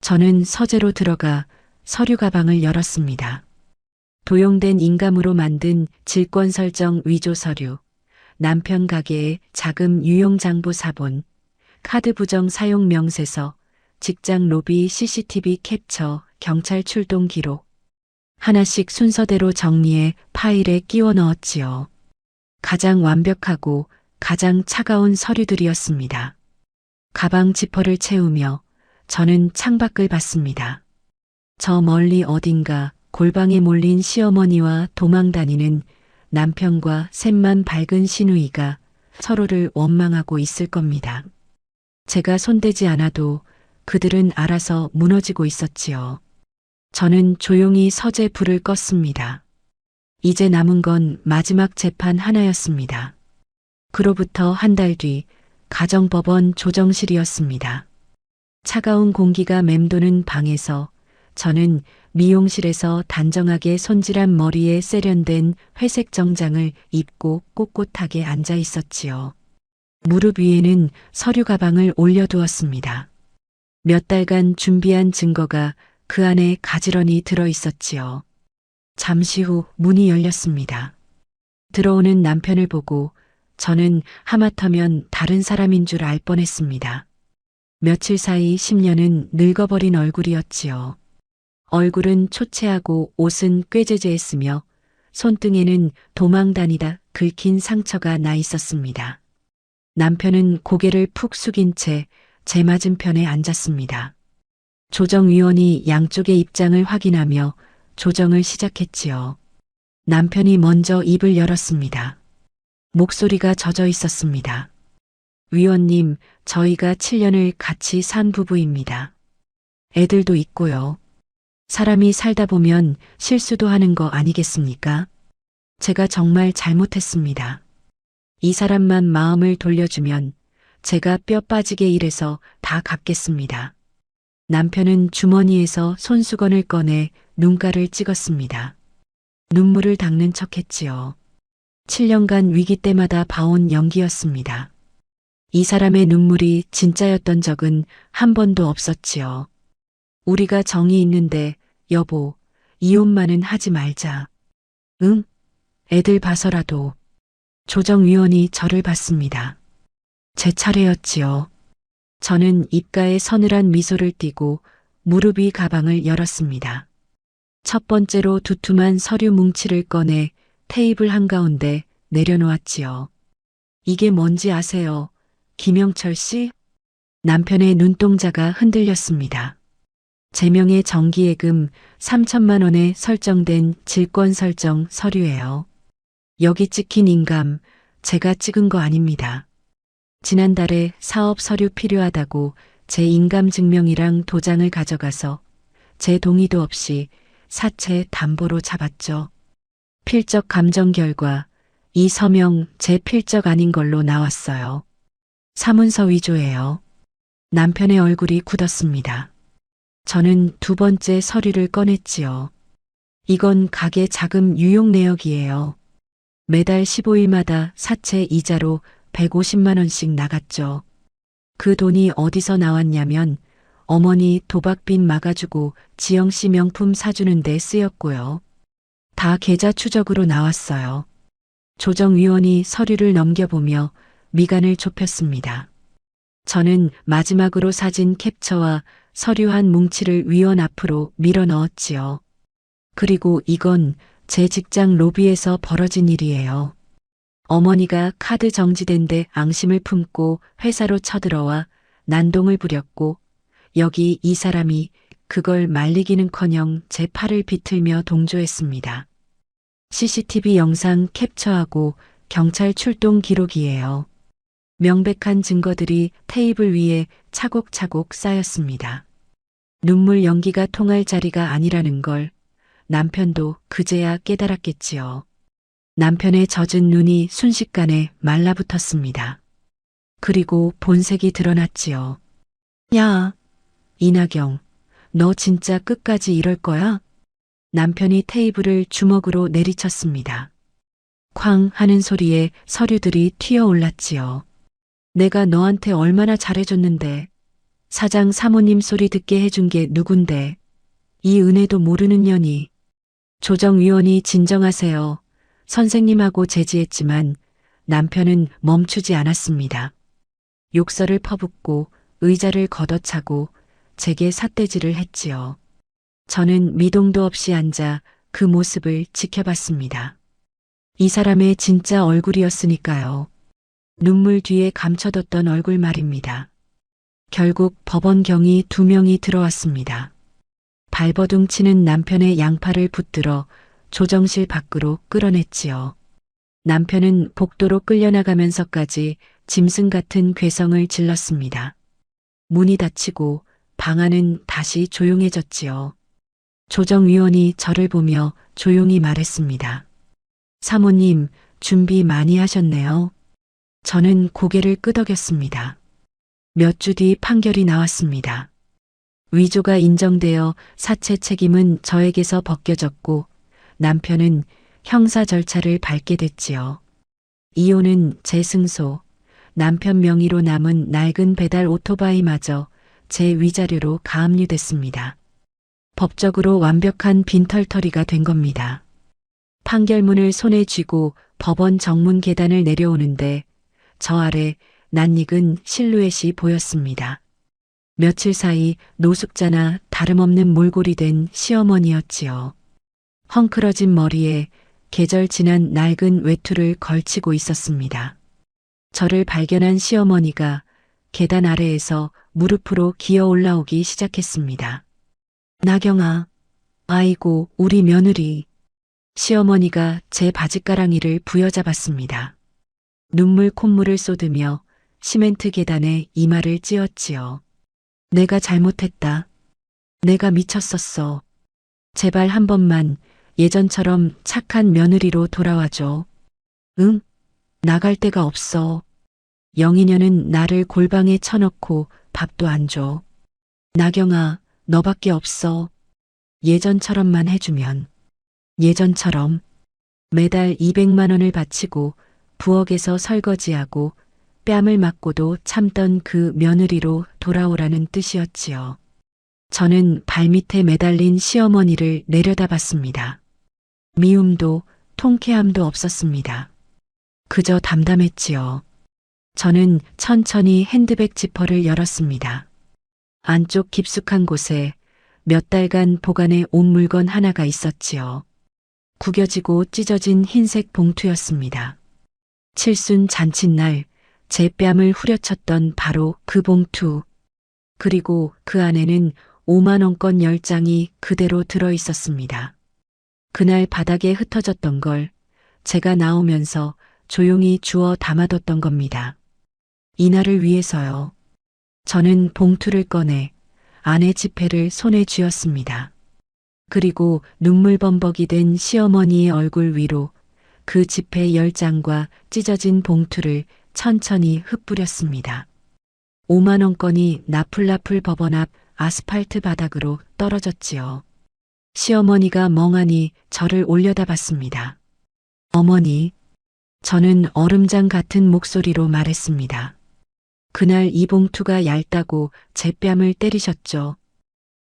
저는 서재로 들어가 서류 가방을 열었습니다. 도용된 인감으로 만든 질권 설정 위조 서류, 남편 가게의 자금 유용장부 사본, 카드 부정 사용 명세서, 직장 로비 CCTV 캡처, 경찰 출동 기록. 하나씩 순서대로 정리해 파일에 끼워 넣었지요. 가장 완벽하고 가장 차가운 서류들이었습니다. 가방 지퍼를 채우며 저는 창밖을 봤습니다. 저 멀리 어딘가 골방에 몰린 시어머니와 도망다니는 남편과 셋만 밝은 시누이가 서로를 원망하고 있을 겁니다. 제가 손대지 않아도 그들은 알아서 무너지고 있었지요. 저는 조용히 서재 불을 껐습니다. 이제 남은 건 마지막 재판 하나였습니다. 그로부터 한 달 뒤 가정법원 조정실이었습니다. 차가운 공기가 맴도는 방에서 저는 미용실에서 단정하게 손질한 머리에 세련된 회색 정장을 입고 꼿꼿하게 앉아 있었지요. 무릎 위에는 서류 가방을 올려두었습니다. 몇 달간 준비한 증거가 그 안에 가지런히 들어 있었지요. 잠시 후 문이 열렸습니다. 들어오는 남편을 보고 저는 하마터면 다른 사람인 줄 알 뻔했습니다. 며칠 사이 10년은 늙어버린 얼굴이었지요. 얼굴은 초췌하고 옷은 꾀죄죄했으며 손등에는 도망다니다 긁힌 상처가 나 있었습니다. 남편은 고개를 푹 숙인 채 제 맞은편에 앉았습니다. 조정위원이 양쪽의 입장을 확인하며 조정을 시작했지요. 남편이 먼저 입을 열었습니다. 목소리가 젖어 있었습니다. 위원님, 저희가 7년을 같이 산 부부입니다. 애들도 있고요. 사람이 살다 보면 실수도 하는 거 아니겠습니까? 제가 정말 잘못했습니다. 이 사람만 마음을 돌려주면 제가 뼈 빠지게 일해서 다 갚겠습니다. 남편은 주머니에서 손수건을 꺼내 눈가를 찍었습니다. 눈물을 닦는 척했지요. 7년간 위기 때마다 봐온 연기였습니다. 이 사람의 눈물이 진짜였던 적은 한 번도 없었지요. 우리가 정이 있는데 여보, 이혼만은 하지 말자. 응? 애들 봐서라도. 조정위원이 저를 봤습니다. 제 차례였지요. 저는 입가에 서늘한 미소를 띠고 무릎 위 가방을 열었습니다. 첫 번째로 두툼한 서류 뭉치를 꺼내 테이블 한가운데 내려놓았지요. 이게 뭔지 아세요? 김영철 씨? 남편의 눈동자가 흔들렸습니다. 제명의 정기예금 3천만 원에 설정된 질권 설정 서류예요. 여기 찍힌 인감, 제가 찍은 거 아닙니다. 지난달에 사업 서류 필요하다고 제 인감 증명이랑 도장을 가져가서 제 동의도 없이 사채 담보로 잡았죠. 필적 감정 결과 이 서명 제 필적 아닌 걸로 나왔어요. 사문서 위조예요. 남편의 얼굴이 굳었습니다. 저는 두 번째 서류를 꺼냈지요. 이건 가게 자금 유용 내역이에요. 매달 15일마다 사채 이자로 150만 원씩 나갔죠. 그 돈이 어디서 나왔냐면 어머니 도박빚 막아주고 지영 씨 명품 사주는 데 쓰였고요. 다 계좌 추적으로 나왔어요. 조정위원이 서류를 넘겨보며 미간을 좁혔습니다. 저는 마지막으로 사진 캡처와 서류 한 뭉치를 위원 앞으로 밀어 넣었지요. 그리고 이건 제 직장 로비에서 벌어진 일이에요. 어머니가 카드 정지된 데 앙심을 품고 회사로 쳐들어와 난동을 부렸고 여기 이 사람이 그걸 말리기는커녕 제 팔을 비틀며 동조했습니다. CCTV 영상 캡처하고 경찰 출동 기록이에요. 명백한 증거들이 테이블 위에 차곡차곡 쌓였습니다. 눈물 연기가 통할 자리가 아니라는 걸 남편도 그제야 깨달았겠지요. 남편의 젖은 눈이 순식간에 말라붙었습니다. 그리고 본색이 드러났지요. 야, 이나경, 너 진짜 끝까지 이럴 거야? 남편이 테이블을 주먹으로 내리쳤습니다. 쾅 하는 소리에 서류들이 튀어 올랐지요. 내가 너한테 얼마나 잘해줬는데, 사장 사모님 소리 듣게 해준 게 누군데, 이 은혜도 모르는 년이. 조정위원이 진정하세요. 선생님하고 제지했지만 남편은 멈추지 않았습니다. 욕설을 퍼붓고 의자를 걷어차고 제게 삿대질을 했지요. 저는 미동도 없이 앉아 그 모습을 지켜봤습니다. 이 사람의 진짜 얼굴이었으니까요. 눈물 뒤에 감춰뒀던 얼굴 말입니다. 결국 법원 경위 2명이 들어왔습니다. 발버둥 치는 남편의 양팔을 붙들어 조정실 밖으로 끌어냈지요. 남편은 복도로 끌려나가면서까지 짐승 같은 괴성을 질렀습니다. 문이 닫히고 방 안은 다시 조용해졌지요. 조정위원이 저를 보며 조용히 말했습니다. 사모님, 준비 많이 하셨네요. 저는 고개를 끄덕였습니다. 몇 주 뒤 판결이 나왔습니다. 위조가 인정되어 사채 책임은 저에게서 벗겨졌고 남편은 형사 절차를 밟게 됐지요. 이혼은 제 승소, 남편 명의로 남은 낡은 배달 오토바이마저 제 위자료로 가압류됐습니다. 법적으로 완벽한 빈털터리가 된 겁니다. 판결문을 손에 쥐고 법원 정문 계단을 내려오는데 저 아래 낯익은 실루엣이 보였습니다. 며칠 사이 노숙자나 다름없는 몰골이 된 시어머니였지요. 헝클어진 머리에 계절 지난 낡은 외투를 걸치고 있었습니다. 저를 발견한 시어머니가 계단 아래에서 무릎으로 기어 올라오기 시작했습니다. 나경아, 아이고 우리 며느리. 시어머니가 제 바짓가랑이를 부여잡았습니다. 눈물 콧물을 쏟으며 시멘트 계단에 이마를 찧었지요. 내가 잘못했다. 내가 미쳤었어. 제발 한 번만 예전처럼 착한 며느리로 돌아와줘. 응? 나갈 데가 없어. 영희녀는 나를 골방에 쳐넣고 밥도 안 줘. 나경아, 너밖에 없어. 예전처럼만 해주면. 예전처럼 매달 200만 원을 바치고 부엌에서 설거지하고 뺨을 맞고도 참던 그 며느리로 돌아오라는 뜻이었지요. 저는 발밑에 매달린 시어머니를 내려다봤습니다. 미움도 통쾌함도 없었습니다. 그저 담담했지요. 저는 천천히 핸드백 지퍼를 열었습니다. 안쪽 깊숙한 곳에 몇 달간 보관해 온 물건 하나가 있었지요. 구겨지고 찢어진 흰색 봉투였습니다. 칠순 잔칫날 제 뺨을 후려쳤던 바로 그 봉투. 그리고 그 안에는 5만 원권 10장이 그대로 들어 있었습니다. 그날 바닥에 흩어졌던 걸 제가 나오면서 조용히 주워 담아뒀던 겁니다. 이날을 위해서요. 저는 봉투를 꺼내 안의 지폐를 손에 쥐었습니다. 그리고 눈물범벅이 된 시어머니의 얼굴 위로 그 지폐 10장과 찢어진 봉투를 천천히 흩뿌렸습니다. 5만 원권이 나풀나풀 법원 앞 아스팔트 바닥으로 떨어졌지요. 시어머니가 멍하니 저를 올려다봤습니다. 어머니, 저는 얼음장 같은 목소리로 말했습니다. 그날 이 봉투가 얇다고 제 뺨을 때리셨죠.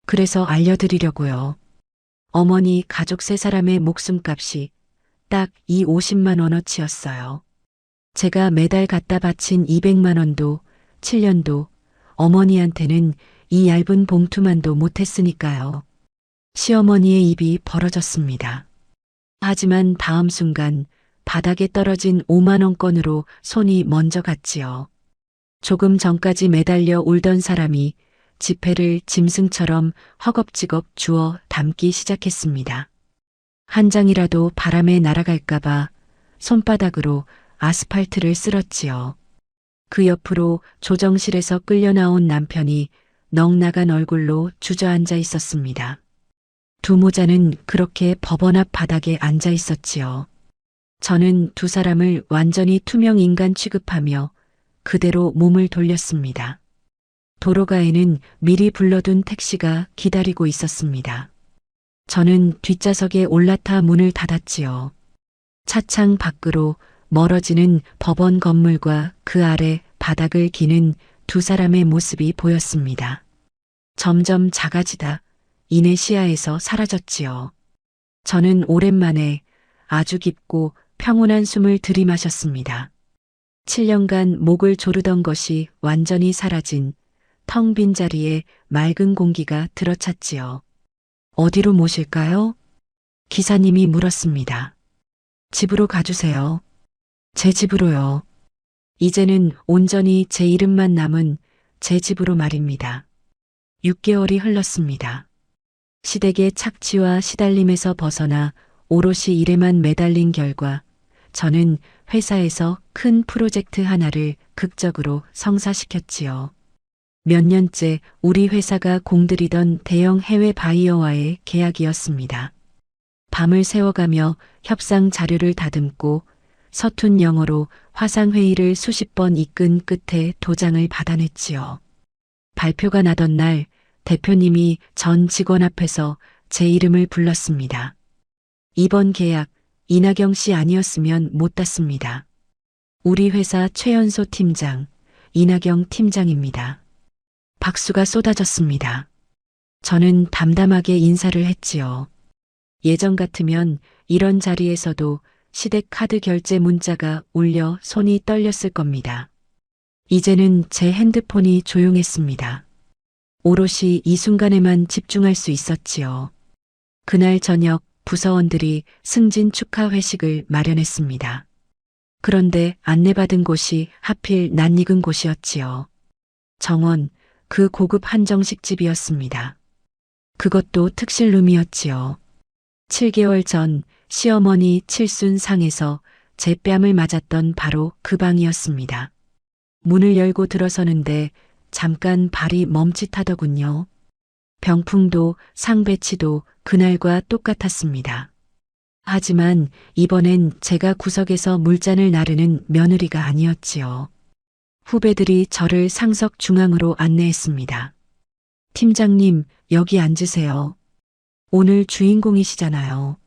그래서 알려드리려고요. 어머니 가족 3사람의 목숨값이 딱 이 50만 원어치였어요. 제가 매달 갖다 바친 200만 원도 7년도 어머니한테는 이 얇은 봉투만도 못했으니까요. 시어머니의 입이 벌어졌습니다. 하지만 다음 순간 바닥에 떨어진 5만 원권으로 손이 먼저 갔지요. 조금 전까지 매달려 울던 사람이 지폐를 짐승처럼 허겁지겁 주워 담기 시작했습니다. 한 장이라도 바람에 날아갈까봐 손바닥으로 아스팔트를 쓸었지요. 그 옆으로 조정실에서 끌려 나온 남편이 넋나간 얼굴로 주저앉아 있었습니다. 두 모자는 그렇게 법원 앞 바닥에 앉아 있었지요. 저는 두 사람을 완전히 투명 인간 취급하며 그대로 몸을 돌렸습니다. 도로가에는 미리 불러둔 택시가 기다리고 있었습니다. 저는 뒷좌석에 올라타 문을 닫았지요. 차창 밖으로 멀어지는 법원 건물과 그 아래 바닥을 기는 두 사람의 모습이 보였습니다. 점점 작아지다 이내 시야에서 사라졌지요. 저는 오랜만에 아주 깊고 평온한 숨을 들이마셨습니다. 7년간 목을 조르던 것이 완전히 사라진 텅 빈 자리에 맑은 공기가 들어찼지요. 어디로 모실까요? 기사님이 물었습니다. 집으로 가주세요. 제 집으로요. 이제는 온전히 제 이름만 남은 제 집으로 말입니다. 6개월이 흘렀습니다. 시댁의 착취와 시달림에서 벗어나 오롯이 일에만 매달린 결과 저는 회사에서 큰 프로젝트 하나를 극적으로 성사시켰지요. 몇 년째 우리 회사가 공들이던 대형 해외 바이어와의 계약이었습니다. 밤을 새워가며 협상 자료를 다듬고 서툰 영어로 화상회의를 수십 번 이끈 끝에 도장을 받아냈지요. 발표가 나던 날 대표님이 전 직원 앞에서 제 이름을 불렀습니다. 이번 계약 이나경 씨 아니었으면 못 땄습니다. 우리 회사 최연소 팀장 이나경 팀장입니다. 박수가 쏟아졌습니다. 저는 담담하게 인사를 했지요. 예전 같으면 이런 자리에서도 시댁 카드 결제 문자가 울려 손이 떨렸을 겁니다. 이제는 제 핸드폰이 조용했습니다. 오롯이 이 순간에만 집중할 수 있었지요. 그날 저녁 부서원들이 승진 축하 회식을 마련했습니다. 그런데 안내받은 곳이 하필 낯익은 곳이었지요. 정원, 그 고급 한정식 집이었습니다. 그것도 특실룸이었지요. 7개월 전 시어머니 칠순 상에서 제 뺨을 맞았던 바로 그 방이었습니다. 문을 열고 들어서는데 잠깐 발이 멈칫하더군요. 병풍도 상 배치도 그날과 똑같았습니다. 하지만 이번엔 제가 구석에서 물잔을 나르는 며느리가 아니었지요. 후배들이 저를 상석 중앙으로 안내했습니다. 팀장님, 여기 앉으세요. 오늘 주인공이시잖아요.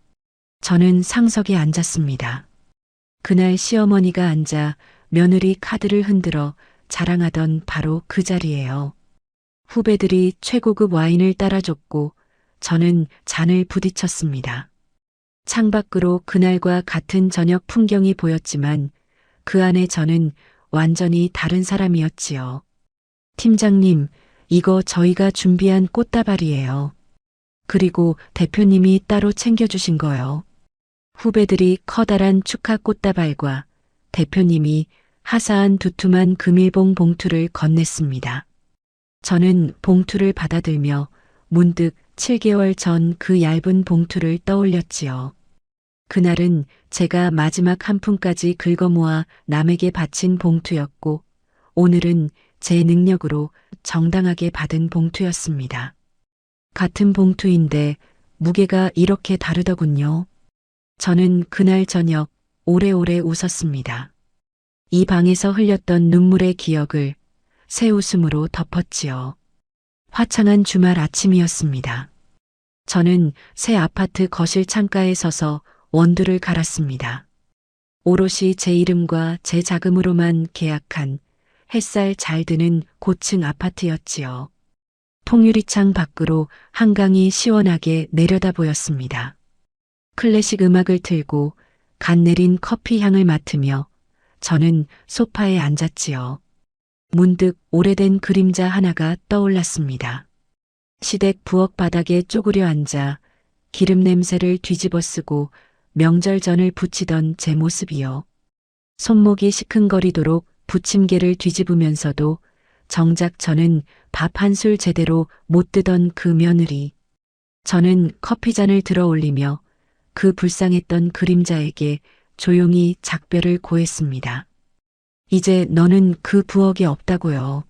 저는 상석에 앉았습니다. 그날 시어머니가 앉아 며느리 카드를 흔들어 자랑하던 바로 그 자리예요. 후배들이 최고급 와인을 따라줬고 저는 잔을 부딪혔습니다. 창밖으로 그날과 같은 저녁 풍경이 보였지만 그 안에 저는 완전히 다른 사람이었지요. 팀장님, 이거 저희가 준비한 꽃다발이에요. 그리고 대표님이 따로 챙겨주신 거요. 후배들이 커다란 축하 꽃다발과 대표님이 하사한 두툼한 금일봉 봉투를 건넸습니다. 저는 봉투를 받아들며 문득 7개월 전 그 얇은 봉투를 떠올렸지요. 그날은 제가 마지막 한 푼까지 긁어모아 남에게 바친 봉투였고 오늘은 제 능력으로 정당하게 받은 봉투였습니다. 같은 봉투인데 무게가 이렇게 다르더군요. 저는 그날 저녁 오래오래 웃었습니다. 이 방에서 흘렸던 눈물의 기억을 새 웃음으로 덮었지요. 화창한 주말 아침이었습니다. 저는 새 아파트 거실 창가에 서서 원두를 갈았습니다. 오롯이 제 이름과 제 자금으로만 계약한 햇살 잘 드는 고층 아파트였지요. 통유리창 밖으로 한강이 시원하게 내려다 보였습니다. 클래식 음악을 틀고 갓 내린 커피 향을 맡으며 저는 소파에 앉았지요. 문득 오래된 그림자 하나가 떠올랐습니다. 시댁 부엌 바닥에 쪼그려 앉아 기름 냄새를 뒤집어 쓰고 명절전을 부치던 제 모습이요. 손목이 시큰거리도록 부침개를 뒤집으면서도 정작 저는 밥 한 술 제대로 못 뜨던 그 며느리. 저는 커피잔을 들어 올리며 그 불쌍했던 그림자에게 조용히 작별을 고했습니다. 이제 너는 그 부엌에 없다고요.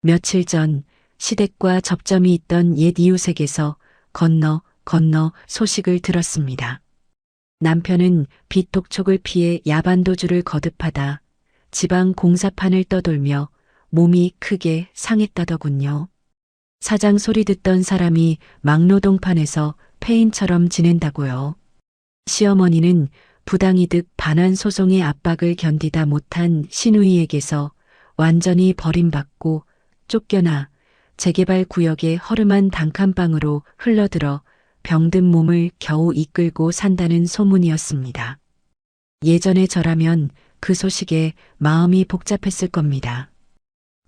며칠 전 시댁과 접점이 있던 옛 이웃에게서 건너 소식을 들었습니다. 남편은 빚독촉을 피해 야반도주를 거듭하다 지방 공사판을 떠돌며 몸이 크게 상했다더군요. 사장 소리 듣던 사람이 막노동판에서 폐인처럼 지낸다고요. 시어머니는 부당이득 반환 소송의 압박을 견디다 못한 시누이에게서 완전히 버림받고 쫓겨나 재개발 구역의 허름한 단칸방으로 흘러들어 병든 몸을 겨우 이끌고 산다는 소문이었습니다. 예전에 저라면 그 소식에 마음이 복잡했을 겁니다.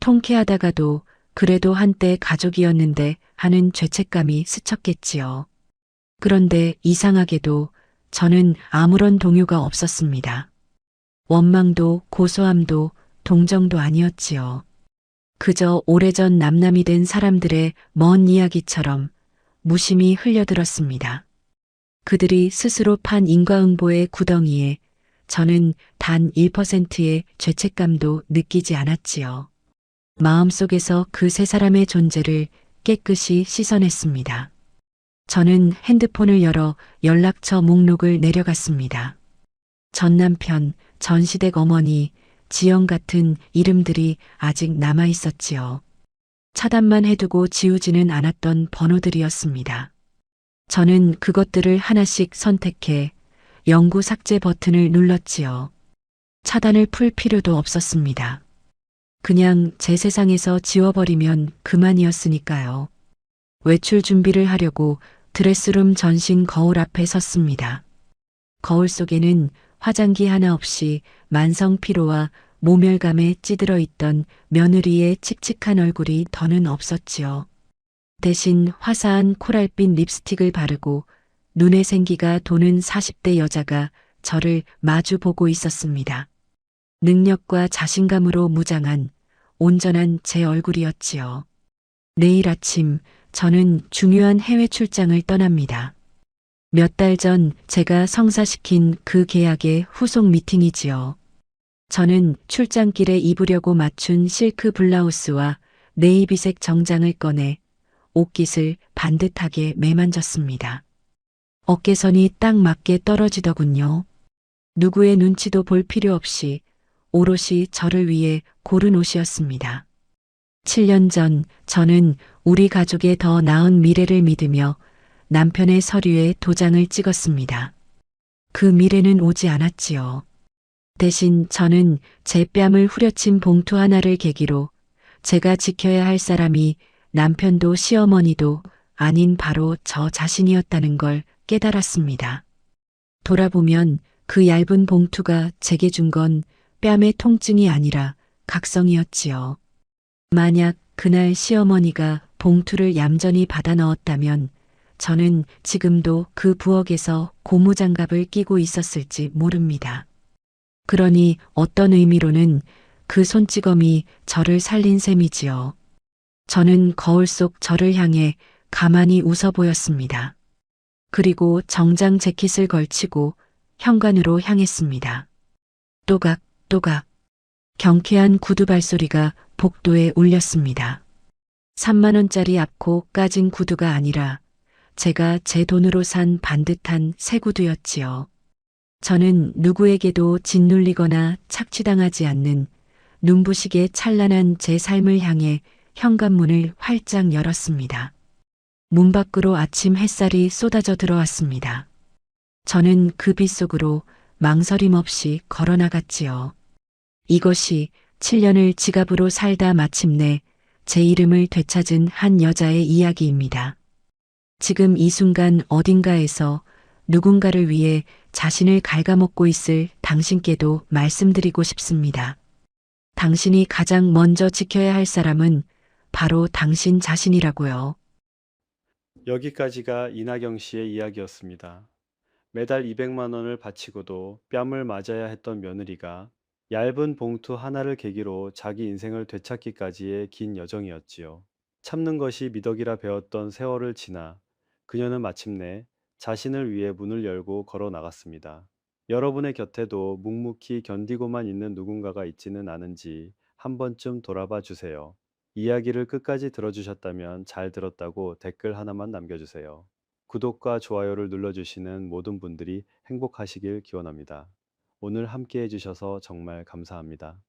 통쾌하다가도 그래도 한때 가족이었는데 하는 죄책감이 스쳤겠지요. 그런데 이상하게도 저는 아무런 동요가 없었습니다. 원망도 고소함도 동정도 아니었지요. 그저 오래전 남남이 된 사람들의 먼 이야기처럼 무심히 흘려들었습니다. 그들이 스스로 판 인과응보의 구덩이에 저는 단 1%의 죄책감도 느끼지 않았지요. 마음속에서 그 세 사람의 존재를 깨끗이 씻어냈습니다. 저는 핸드폰을 열어 연락처 목록을 내려갔습니다. 전 남편, 전 시댁 어머니, 지영 같은 이름들이 아직 남아 있었지요. 차단만 해두고 지우지는 않았던 번호들이었습니다. 저는 그것들을 하나씩 선택해 영구 삭제 버튼을 눌렀지요. 차단을 풀 필요도 없었습니다. 그냥 제 세상에서 지워버리면 그만이었으니까요. 외출 준비를 하려고 드레스룸 전신 거울 앞에 섰습니다. 거울 속에는 화장기 하나 없이 만성 피로와 모멸감에 찌들어 있던 며느리의 칙칙한 얼굴이 더는 없었지요. 대신 화사한 코랄빛 립스틱을 바르고 눈에 생기가 도는 40대 여자가 저를 마주 보고 있었습니다. 능력과 자신감으로 무장한 온전한 제 얼굴이었지요. 내일 아침 저는 중요한 해외 출장을 떠납니다. 몇 달 전 제가 성사시킨 그 계약의 후속 미팅이지요. 저는 출장길에 입으려고 맞춘 실크 블라우스와 네이비색 정장을 꺼내 옷깃을 반듯하게 매만졌습니다. 어깨선이 딱 맞게 떨어지더군요. 누구의 눈치도 볼 필요 없이 오롯이 저를 위해 고른 옷이었습니다. 7년 전 저는 우리 가족의 더 나은 미래를 믿으며 남편의 서류에 도장을 찍었습니다. 그 미래는 오지 않았지요. 대신 저는 제 뺨을 후려친 봉투 하나를 계기로 제가 지켜야 할 사람이 남편도 시어머니도 아닌 바로 저 자신이었다는 걸 깨달았습니다. 돌아보면 그 얇은 봉투가 제게 준 건 뺨의 통증이 아니라 각성이었지요. 만약 그날 시어머니가 봉투를 얌전히 받아 넣었다면 저는 지금도 그 부엌에서 고무장갑을 끼고 있었을지 모릅니다. 그러니 어떤 의미로는 그 손찌검이 저를 살린 셈이지요. 저는 거울 속 저를 향해 가만히 웃어 보였습니다. 그리고 정장 재킷을 걸치고 현관으로 향했습니다. 또각, 또각. 경쾌한 구두 발소리가 복도에 울렸습니다. 3만 원짜리 앞코 까진 구두가 아니라 제가 제 돈으로 산 반듯한 새 구두였지요. 저는 누구에게도 짓눌리거나 착취당하지 않는 눈부시게 찬란한 제 삶을 향해 현관문을 활짝 열었습니다. 문 밖으로 아침 햇살이 쏟아져 들어왔습니다. 저는 그 빛 속으로 망설임 없이 걸어 나갔지요. 이것이 7년을 지갑으로 살다 마침내 제 이름을 되찾은 한 여자의 이야기입니다. 지금 이 순간 어딘가에서 누군가를 위해 자신을 갉아먹고 있을 당신께도 말씀드리고 싶습니다. 당신이 가장 먼저 지켜야 할 사람은 바로 당신 자신이라고요. 여기까지가 이나경 씨의 이야기였습니다. 매달 200만 원을 바치고도 뺨을 맞아야 했던 며느리가 얇은 봉투 하나를 계기로 자기 인생을 되찾기까지의 긴 여정이었지요. 참는 것이 미덕이라 배웠던 세월을 지나 그녀는 마침내 자신을 위해 문을 열고 걸어 나갔습니다. 여러분의 곁에도 묵묵히 견디고만 있는 누군가가 있지는 않은지 한 번쯤 돌아봐 주세요. 이야기를 끝까지 들어주셨다면 잘 들었다고 댓글 하나만 남겨주세요. 구독과 좋아요를 눌러주시는 모든 분들이 행복하시길 기원합니다. 오늘 함께 해주셔서 정말 감사합니다.